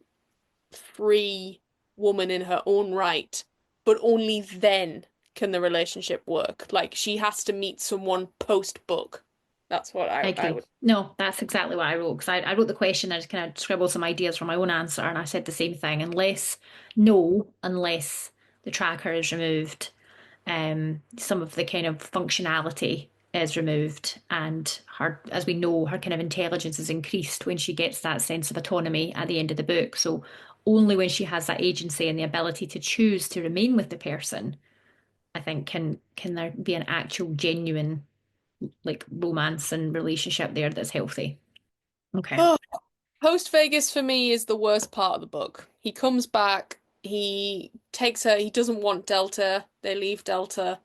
free woman in her own right. But only then can the relationship work. Like, she has to meet someone post book. That's what I I agree. would. No, that's exactly what I wrote because I wrote the question. I just kind of scribbled some ideas for my own answer, and I said the same thing. Unless the tracker is removed, some of the kind of functionality is removed, and her, as we know, her kind of intelligence is increased when she gets that sense of autonomy at the end of the book. So only when she has that agency and the ability to choose to remain with the person, I think can there be an actual genuine like romance and relationship there that's healthy. Okay. Oh, post Vegas for me is the worst part of the book. He comes back, he takes her, he doesn't want Delta, they leave Delta.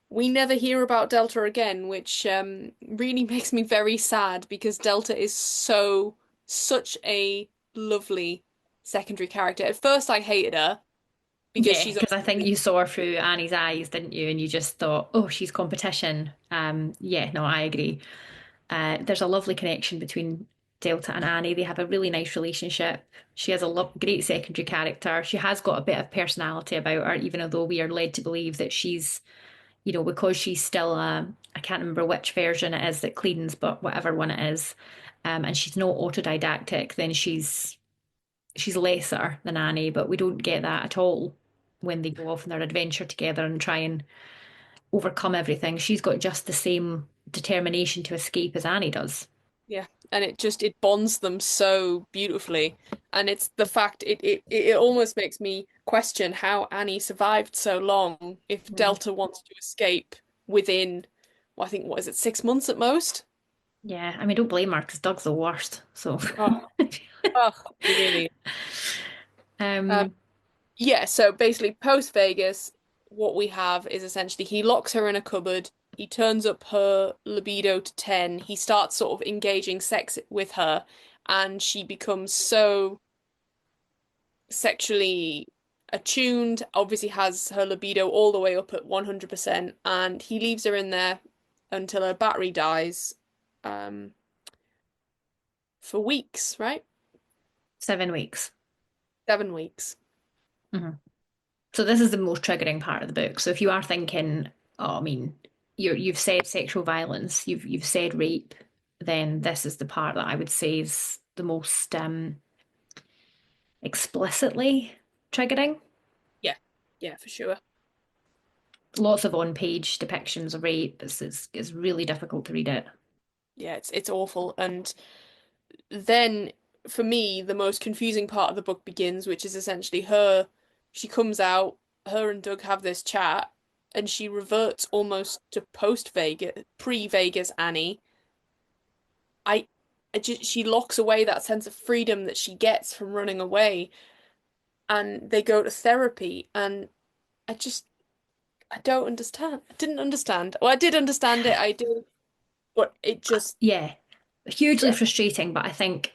We never hear about Delta again, which really makes me very sad because Delta is such a lovely secondary character. At first, I hated her because Yeah, she's because I think obviously you saw her through Annie's eyes, didn't you? And you just thought, oh, she's competition. Yeah, no, I agree. There's a lovely connection between Delta and Annie. They have a really nice relationship. She has a great secondary character. She has got a bit of personality about her, even though we are led to believe that she's, because she's still I can't remember which version it is that cleans, but whatever one it is, and she's not autodidactic, then she's lesser than Annie, but we don't get that at all when they go off on their adventure together and try and overcome everything. She's got just the same determination to escape as Annie does. yeah, and it bonds them so beautifully, and it's the fact it almost makes me question how Annie survived so long if Mm. Delta wants to escape within, well, I think what is it, 6 months at most? Yeah, I mean, don't blame her because Doug's the worst. So, Oh, oh, he really. Um, um, Yeah, so basically post Vegas, what we have is essentially he locks her in a cupboard, he turns up her libido to 10, he starts sort of engaging sex with her, and she becomes so sexually attuned, obviously has her libido all the way up at 100%, and he leaves her in there until her battery dies, um, for weeks, right? 7 weeks. 7 weeks. Hmm. So this is the most triggering part of the book. So if you are thinking, oh, I mean, you've said sexual violence, you've said rape, then this is the part that I would say is the most explicitly triggering. Yeah, yeah, for sure. Lots of on-page depictions of rape. It's really difficult to read it. Yeah, it's awful. And then for me, the most confusing part of the book begins, which is essentially she comes out, her and Doug have this chat, and she reverts almost to post Vegas, pre-Vegas Annie. I, she locks away that sense of freedom that she gets from running away, and they go to therapy, and I just, I don't understand. I didn't understand. Well, I did understand it, I did, but it just, Yeah, hugely yeah, frustrating, but I think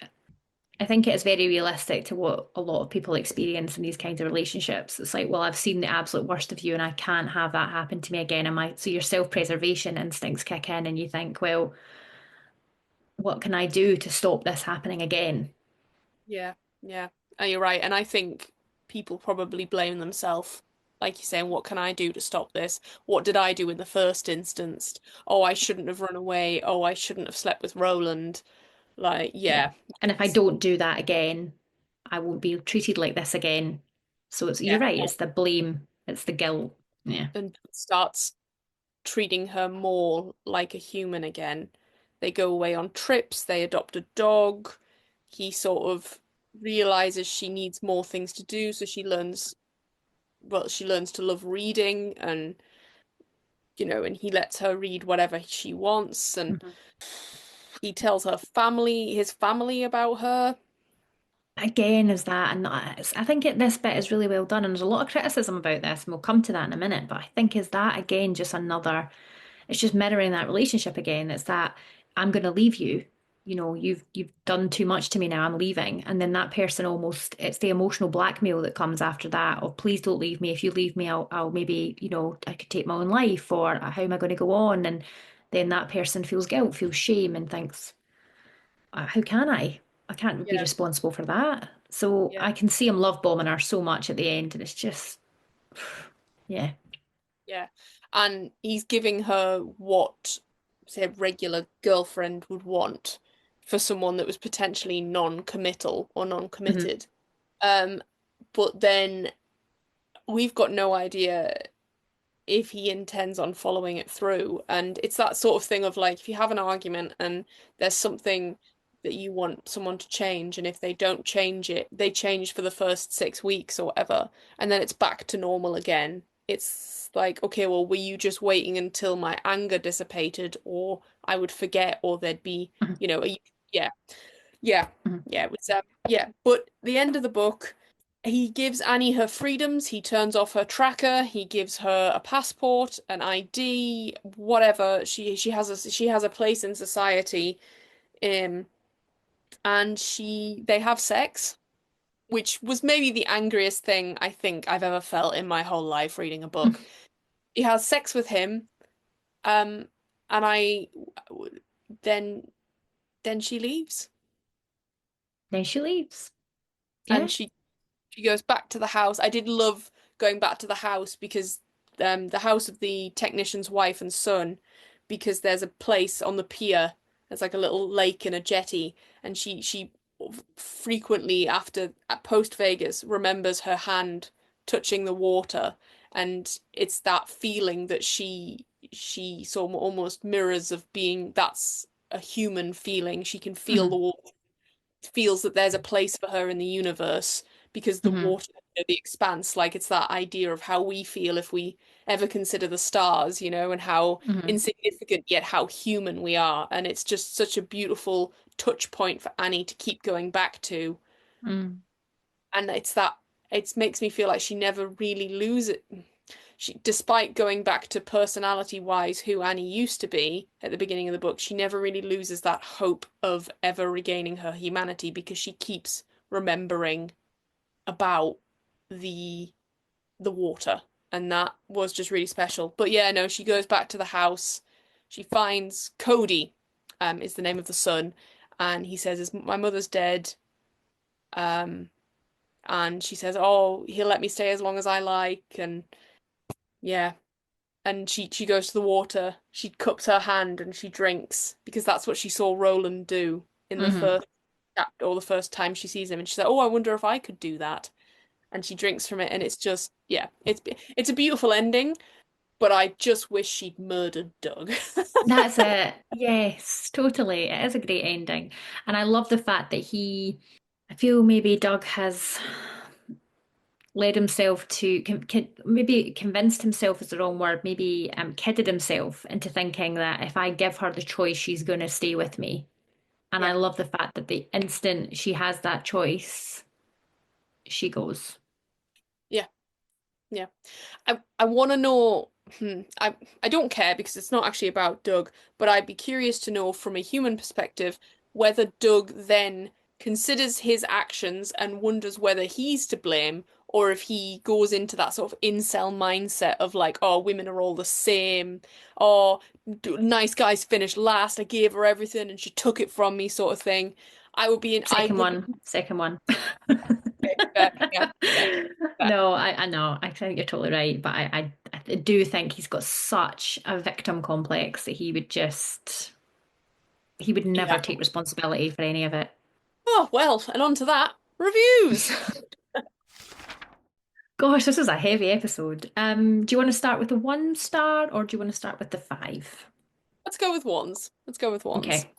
it is very realistic to what a lot of people experience in these kinds of relationships. It's like, well, I've seen the absolute worst of you and I can't have that happen to me again. So your self-preservation instincts kick in and you think, well, what can I do to stop this happening again? yeah, yeah. You're right. And I think people probably blame themselves. Like you're saying, what can I do to stop this? What did I do in the first instance? Oh, I shouldn't have run away. Oh, I shouldn't have slept with Roland. Like, Yeah. yeah. And if I don't do that again, I won't be treated like this again. So you're Yeah. right, it's the blame, it's the guilt. Yeah. And starts treating her more like a human again. They go away on trips, they adopt a dog. He sort of realizes she needs more things to do, so she learns to love reading and and he lets her read whatever she wants, and Mhm. he tells his family about her. Again, is that, and I think this bit is really well done, and there's a lot of criticism about this, and we'll come to that in a minute. But I think is that again just another, it's just mirroring that relationship again. It's that I'm going to leave you. You've done too much to me now. I'm leaving, and then that person almost it's the emotional blackmail that comes after that. Of please don't leave me. If you leave me, I'll maybe I could take my own life, or how am I going to go on? And then that person feels guilt, feels shame, and thinks how can I? I can't be Yeah, responsible for that. So yeah, I can see him love bombing her so much at the end, and it's just, yeah. yeah. And he's giving her what, say, a regular girlfriend would want for someone that was potentially non-committal or Mhm, non-committed. Um, but then we've got no idea if he intends on following it through. And it's that sort of thing of like, if you have an argument and there's something that you want someone to change, and if they don't change it, they change for the first 6 weeks or whatever, and then it's back to normal again. It's like, okay, well, were you just waiting until my anger dissipated, or I would forget, or there'd be, mhm, yeah, yeah, mhm. yeah, it was yeah. But the end of the book, he gives Annie her freedoms. He turns off her tracker. He gives her a passport, an ID, whatever. She has a place in society. Um, and they have sex, which was maybe the angriest thing I think I've ever felt in my whole life reading a book. He has sex with him, um, and then then she leaves, Then she leaves. Yeah. and she goes back to the house. I did love going back to the house because the house of the technician's wife and son, because there's a place on the pier. There's like a little lake and a jetty, and she frequently after at post Vegas remembers her hand touching the water, and it's that feeling that she sort of almost mirrors of being that's a human feeling. She can feel the Mhm, water, feels that there's a place for her in the universe because the mhm, water, the expanse, like it's that idea of how we feel if we ever consider the stars, and how mhm, insignificant yet how human we are. And it's just such a beautiful touch point for Annie to keep going back to. mhm, And it's that. it makes me feel like she never really loses. She, despite going back to personality wise who Annie used to be at the beginning of the book, she never really loses that hope of ever regaining her humanity because she keeps remembering about the the water, and that was just really special. But yeah, no, she goes back to the house. She finds Cody, is the name of the son, and he says, "My mother's dead." Um, and she says, "Oh, he'll let me stay as long as I like." And yeah, and she goes to the water. She cups her hand and she drinks because that's what she saw Roland do in the Hmm. first chapter or the first time she sees him. And she's like, "Oh, I wonder if I could do that." And she drinks from it, and it's just yeah, it's a beautiful ending. But I just wish she'd murdered Doug. That's it. Yes, totally. It is a great ending. And I love the fact that I feel maybe Doug has led himself to, maybe convinced himself is the wrong word, maybe kidded himself into thinking that if I give her the choice, she's going to stay with me. And I Yeah, love the fact that the instant she has that choice, she goes. yeah, yeah. I want to know. I don't care because it's not actually about Doug, but I'd be curious to know from a human perspective whether Doug then considers his actions and wonders whether he's to blame, or if he goes into that sort of incel mindset of like, oh, women are all the same, or nice guys finish last. I gave her everything and she took it from me, sort of thing. I Second would one, second one. be, yeah, yeah. No, I know. I think you're totally right, but I do think he's got such a victim complex that he would Yeah. never take responsibility for any of it. Oh, well, and on to that. Reviews. Gosh, this is a heavy episode. Do you want to start with the 1 star or do you want to start with the 5? Let's go with ones. Let's go with ones. Okay.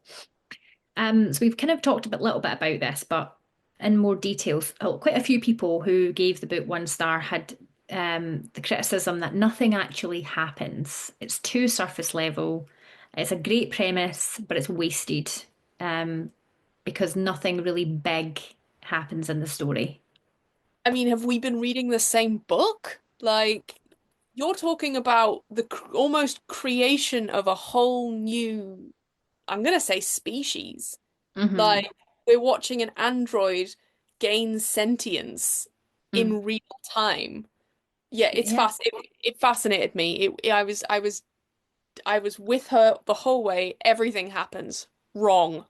So we've kind of talked a little bit about this, but in more details, quite a few people who gave the book 1 star had the criticism that nothing actually happens. It's too surface level. It's a great premise, but it's wasted um, because nothing really big happens in the story. I mean, have we been reading the same book? Like, you're talking about the almost creation of a whole new, I'm gonna say species. Hmm. Like, we're watching an android gain sentience Mm. in real time. Yeah, Yeah. it fascinated me. I was with her the whole way. Everything happens wrong.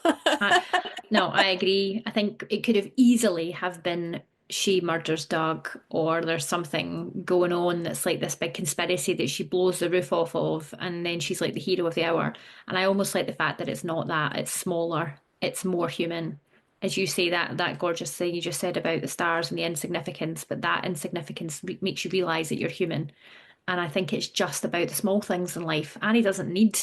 I, no, I agree. I think it could have easily have been she murders Doug, or there's something going on that's like this big conspiracy that she blows the roof off of, and then she's like the hero of the hour. And I almost like the fact that it's not that, it's smaller, it's more human. As you say, that gorgeous thing you just said about the stars and the insignificance, but that insignificance makes you realize that you're human. And I think it's just about the small things in life. Annie doesn't need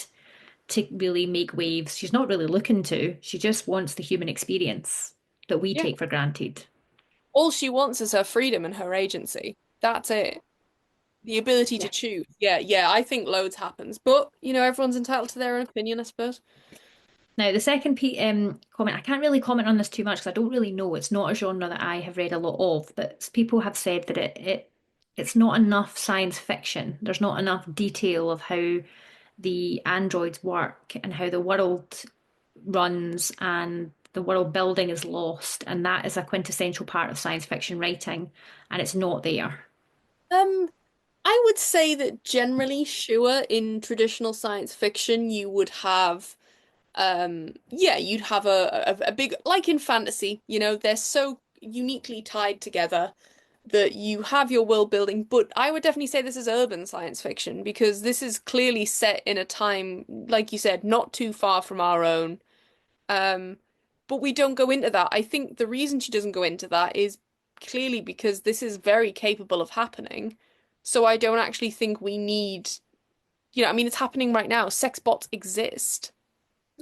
to really make waves. She's not really looking to. She just wants the human experience that we Yeah. take for granted. All she wants is her freedom and her agency. That's it. The ability to Yeah. choose. Yeah, yeah, I think loads happens. But, everyone's entitled to their own opinion, I suppose. Now, the second comment, I can't really comment on this too much because I don't really know. It's not a genre that I have read a lot of, but people have said that it's not enough science fiction. There's not enough detail of how the androids work and how the world runs and the world building is lost. And that is a quintessential part of science fiction writing, and it's not there. Um, I would say that generally, sure, in traditional science fiction, you would have, yeah, you'd have a big, like in fantasy, they're so uniquely tied together that you have your world building, but I would definitely say this is urban science fiction because this is clearly set in a time, like you said, not too far from our own. Um, but we don't go into that. I think the reason she doesn't go into that is clearly because this is very capable of happening. So I don't actually think we need, I mean, it's happening right now. Sex bots exist.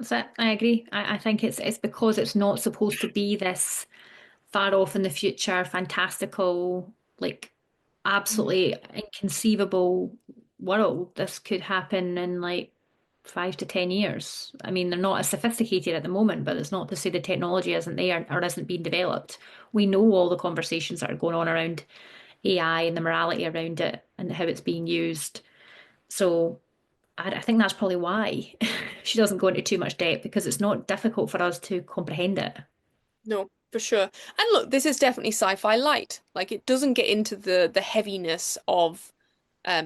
So I agree. I think it's because it's not supposed to be this far off in the future, fantastical, like Mm. absolutely inconceivable world. This could happen in like 5 to 10 years. I mean, they're not as sophisticated at the moment, but it's not to say the technology isn't there or isn't being developed. We know all the conversations that are going on around AI and the morality around it and how it's being used. So I think that's probably why she doesn't go into too much depth because it's not difficult for us to comprehend it. No, for sure. And look, this is definitely sci-fi light. Like it doesn't get into the heaviness of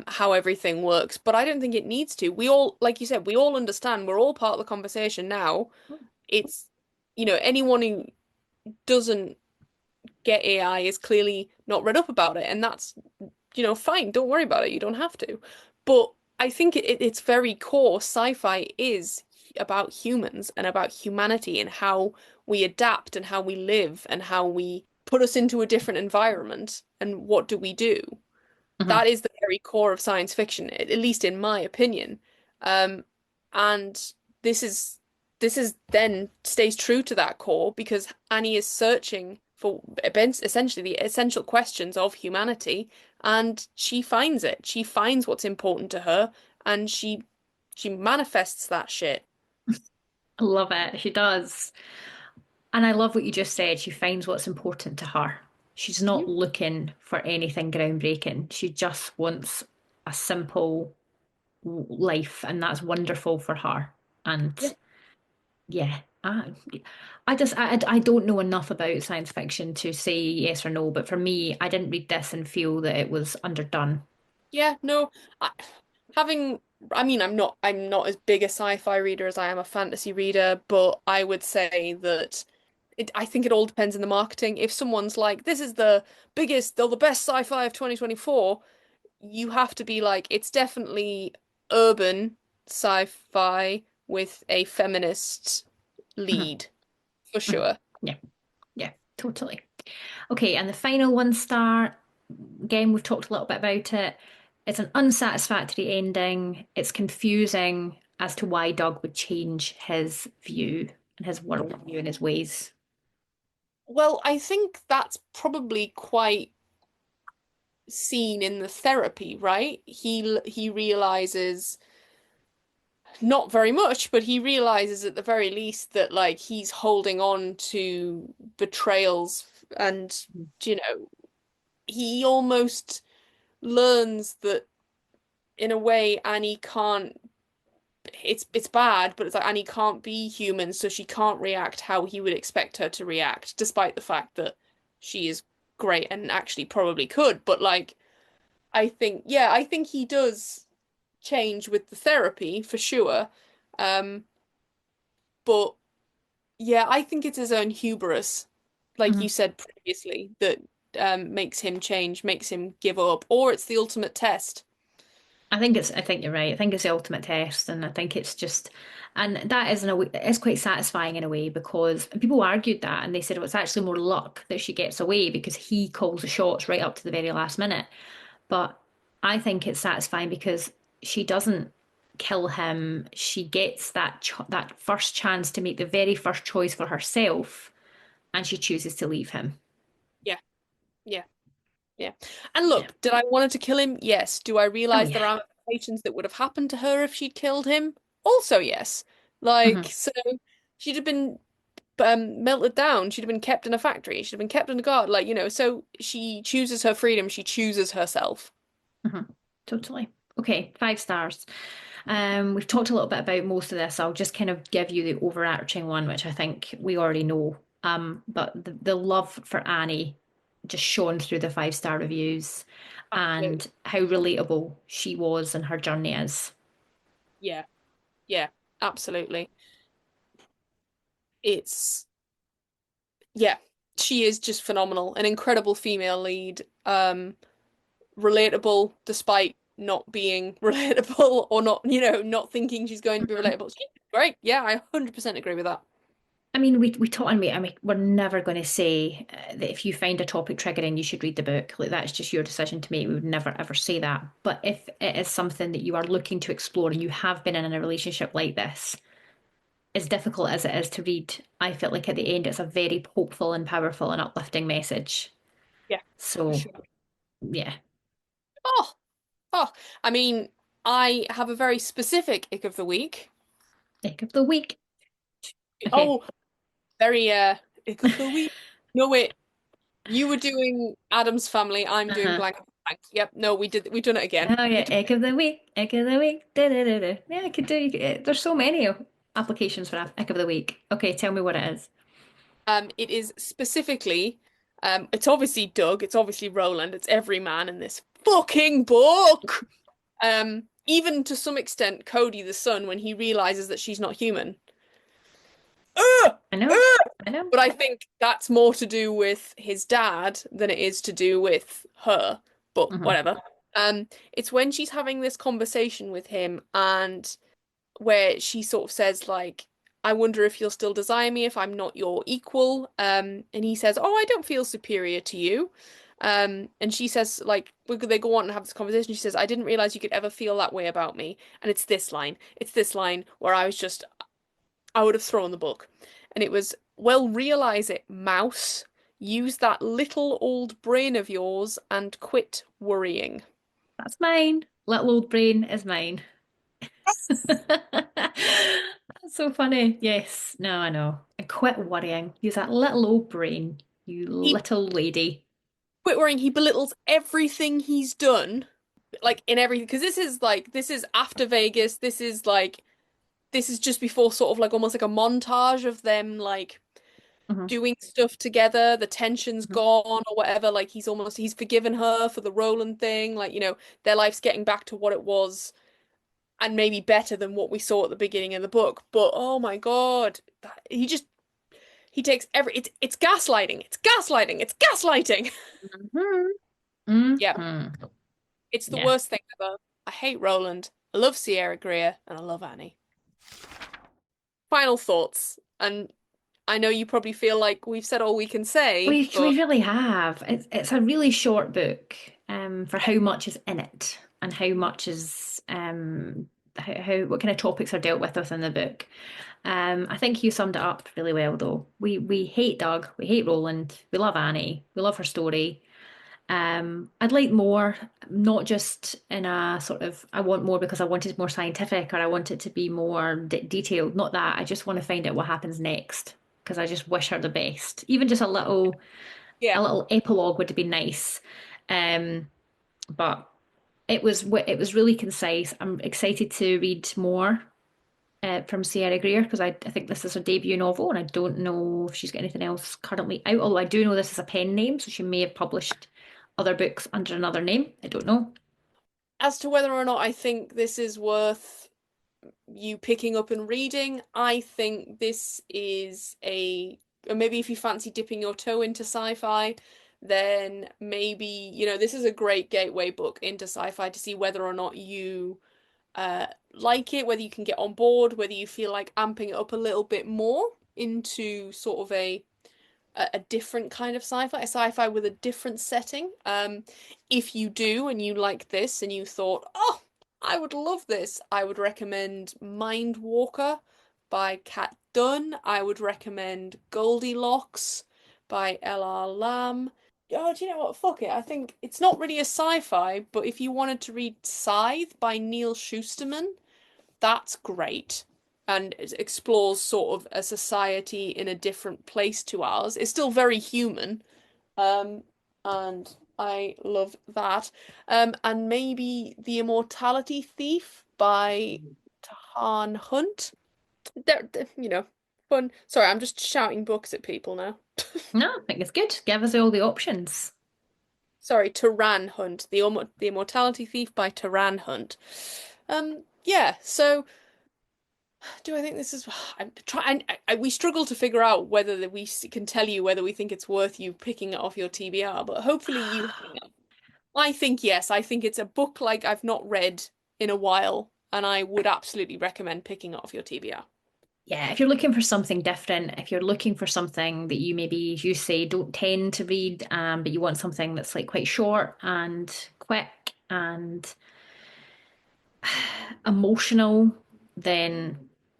how everything works, but I don't think it needs to. We all, like you said, we all understand. We're all part of the conversation now. It's, anyone who doesn't get AI is clearly not read up about it, and that's, fine. Don't worry about it. You don't have to. But I think its very core, sci-fi is about humans and about humanity and how we adapt and how we live and how we put us into a different environment and what do we do. Mhm. That is the very core of science fiction, at least in my opinion. Um, and this is this is then stays true to that core because Annie is searching for essentially the essential questions of humanity, and she finds it. She finds what's important to her, and she manifests that shit. I love it. She does. And I love what you just said. She finds what's important to her. She's not Mhm. looking for anything groundbreaking. She just wants a simple life, and that's wonderful for her. And Yeah. yeah, I don't know enough about science fiction to say yes or no, but for me, I didn't read this and feel that it was underdone. Yeah, no, I, having, I mean, I'm not as big a sci-fi reader as I am a fantasy reader, but I would say that I think it all depends on the marketing. If someone's like, this is the biggest or the best sci-fi of 2024, you have to be like, it's definitely urban sci-fi with a feminist Mhm, lead, for mhm. sure. Yeah, yeah, totally. Okay, and the final one star, again, we've talked a little bit about it. It's an unsatisfactory ending. It's confusing as to why Doug would change his view and his worldview and his ways. Well, I think that's probably quite seen in the therapy, right? He realizes not very much, but he realizes at the very least that like he's holding on to betrayals and you know, he almost learns that in a way Annie can't it's bad, but it's like Annie can't be human, so she can't react how he would expect her to react, despite the fact that she is great and actually probably could. But like I think he does change with the therapy for sure. Um, but yeah, I think it's his own hubris, like you Mhm. said previously, that makes him change, makes him give up, or it's the ultimate test. I think you're right. I think it's the ultimate test, and I think it's just, and that is in a way, it's quite satisfying in a way because people argued that and they said, well, it's actually more luck that she gets away because he calls the shots right up to the very last minute. But I think it's satisfying because she doesn't kill him. She gets that first chance to make the very first choice for herself, and she chooses to leave him. Yeah, yeah. Yeah. And Yeah. look, did I want her to kill him? Yes. Do I Oh realize the yeah. ramifications that would have happened to her if she'd killed him? Also, yes. Like, Hmm. so she'd have been melted down. She'd have been kept in a factory. She'd have been kept in a guard. Like, so she chooses her freedom. She chooses herself. Hmm. Totally. Okay, 5 stars. We've talked a little bit about most of this. I'll just kind of give you the overarching one, which I think we already know. But the love for Annie just shone through the 5 star reviews Absolutely. and how relatable she was and her journey is. Yeah. Yeah. Absolutely. It's, yeah. She is just phenomenal. An incredible female lead. Relatable despite not being relatable or not, not thinking she's going to be relatable. She's great. Yeah, I 100% agree with that. I mean, we talk, and I mean, we're never going to say that if you find a topic triggering, you should read the book. Like that's just your decision to make. We would never ever say that. But if it is something that you are looking to explore and you have been in a relationship like this, as difficult as it is to read, I felt like at the end it's a very hopeful and powerful and uplifting message. Yeah, for So sure. yeah. Oh, oh, I mean, I have a very specific ick of the week. Ick of the week. Okay. Oh, very ick of the week. No, wait. You were doing Adam's Family. I'm doing Uh-huh. blank blank. Yep. No, we did. We've done it again. Oh yeah, egg of the week, egg of the week. Da, da, da, da. Yeah, I could do. There's so many applications for egg of the week. Okay, tell me what it is. It is specifically, it's obviously Doug. It's obviously Roland. It's every man in this fucking book. Even to some extent, Cody the son when he realizes that she's not human. Ugh! I know, Ugh! I know. But I think that's more to do with his dad than it is to do with her. But Hmm. whatever. It's when she's having this conversation with him and where she sort of says like, I wonder if you'll still desire me if I'm not your equal. And he says, "Oh, I don't feel superior to you." And she says, like, they go on and have this conversation. She says, "I didn't realize you could ever feel that way about me." And it's this line. It's this line where I would have thrown the book. And it was, "Well, realize it, mouse. Use that little old brain of yours and quit worrying." That's mine. Little old brain is mine. That's so funny. Yes, no, I know. And quit worrying. Use that little old brain, you He little lady. quit worrying. He belittles everything he's done, like in everything, because this is after Vegas. This is just before sort of like almost like a montage of them like Hmm. doing stuff together. The tension's Hmm. gone or whatever. Like he's forgiven her for the Roland thing. Like, their life's getting back to what it was and maybe better than what we saw at the beginning of the book. But oh my God, he takes it's gaslighting. It's gaslighting. It's gaslighting. Hmm. Yeah, Hmm. it's the Yeah. worst thing ever. I hate Roland. I love Sierra Greer and I love Annie. Final thoughts. And I know you probably feel like we've said all we can say, We but really have. It's a really short book, for how much is in it and how much is how what kind of topics are dealt with within the book. I think you summed it up really well though. We hate Doug, we hate Roland, we love Annie, we love her story. I'd like more, not just in a sort of I want more because I want it more scientific or I want it to be more detailed. Not that. I just want to find out what happens next because I just wish her the best. Even just yeah. a little epilogue would have been nice. Um, but it was really concise. I'm excited to read more from Sierra Greer because I think this is her debut novel and I don't know if she's got anything else currently out. Although I do know this is a pen name, so she may have published other books under another name. I don't know. As to whether or not I think this is worth you picking up and reading, I think this is or maybe if you fancy dipping your toe into sci-fi, then maybe, this is a great gateway book into sci-fi to see whether or not you like it, whether you can get on board, whether you feel like amping it up a little bit more into sort of a different kind of sci-fi, a sci-fi with a different setting. If you do and you like this and you thought, oh, I would love this, I would recommend Mind Walker by Kat Dunn. I would recommend Goldilocks by L.R. Lamb. Oh, do you know what? Fuck it. I think it's not really a sci-fi, but if you wanted to read Scythe by Neil Shusterman, that's great and it explores sort of a society in a different place to ours. It's still very human, um, and I love that. And maybe The Immortality Thief by Tahan Hunt. They're fun. Sorry, I'm just shouting books at people now. No, I think it's good. Give us all the options. Sorry, Taran Hunt. The Immortality Thief by Taran Hunt. Yeah, so do I think this is? I'm trying. We struggle to figure out whether can tell you whether we think it's worth you picking it off your TBR, but hopefully you have. I think yes. I think it's a book like I've not read in a while, and I would absolutely recommend picking it off your TBR. Yeah, if you're looking for something different, if you're looking for something that you maybe, as you say, don't tend to read, but you want something that's like quite short and quick and emotional, then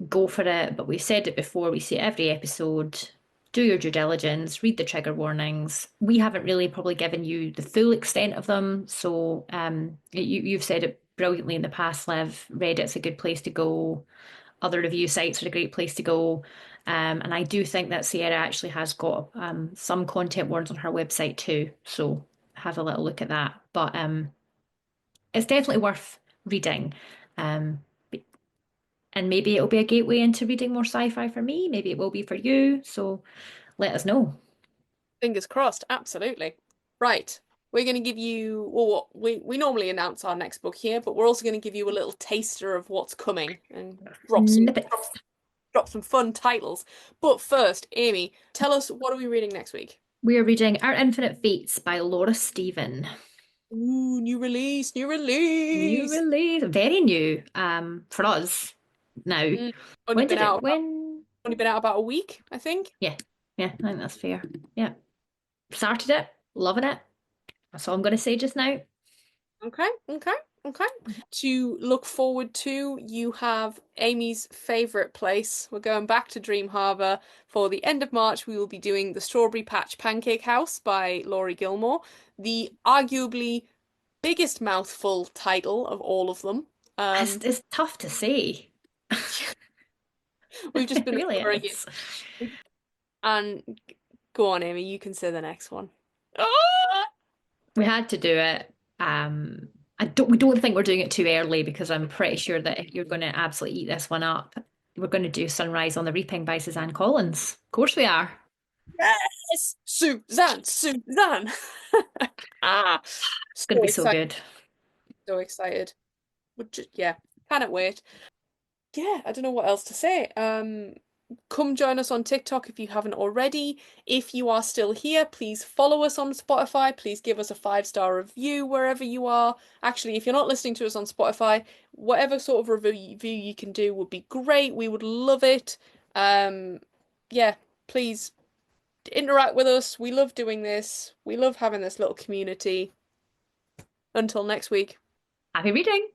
go for it. But we've said it before, we say every episode, do your due diligence, read the trigger warnings. We haven't really probably given you the full extent of them. So you've said it brilliantly in the past, Liv. Reddit's a good place to go. Other review sites are a great place to go. And I do think that Sierra actually has got some content warnings on her website too. So have a little look at that. But it's definitely worth reading. Um, and maybe it'll be a gateway into reading more sci-fi for me. Maybe it will be for you. So let us know. Fingers crossed, absolutely. Right. We're going to give you, well, we normally announce our next book here, but we're also going to give you a little taster of what's coming and Snippets. drop some fun titles. But first, Amy, tell us what are we reading next week? We are reading Our Infinite Fates by Laura Stephen. Ooh, new release, new New release. release, very new for us now. Mm, only When been did out it? about, When? only been out about a week, I think. Yeah, yeah, I think that's fair. Yeah, started it, loving it. That's all I'm going to say just now. Okay, okay, okay. To look forward to, you have Amy's favorite place. We're going back to Dream Harbour for the end of March. We will be doing The Strawberry Patch Pancake House by Laurie Gilmore, the arguably biggest mouthful title of all of them. Um, It's tough to say. we've just It been really referring it. is. And go on, Amy, you can say the next one. Ah! We had to do it. We don't think we're doing it too early because I'm pretty sure that if you're going to absolutely eat this one up, we're going to do Sunrise on the Reaping by Suzanne Collins. Of course we are. Yes! Suzanne, Suzanne. Ah, It's going to so be so excited, good. so excited. Yeah, cannot wait. Yeah, I don't know what else to say. Come join us on TikTok if you haven't already. If you are still here, please follow us on Spotify. Please give us a 5-star review wherever you are. Actually, if you're not listening to us on Spotify, whatever sort of review you can do would be great. We would love it. Um, yeah, please interact with us. We love doing this. We love having this little community. Until next week. Happy reading.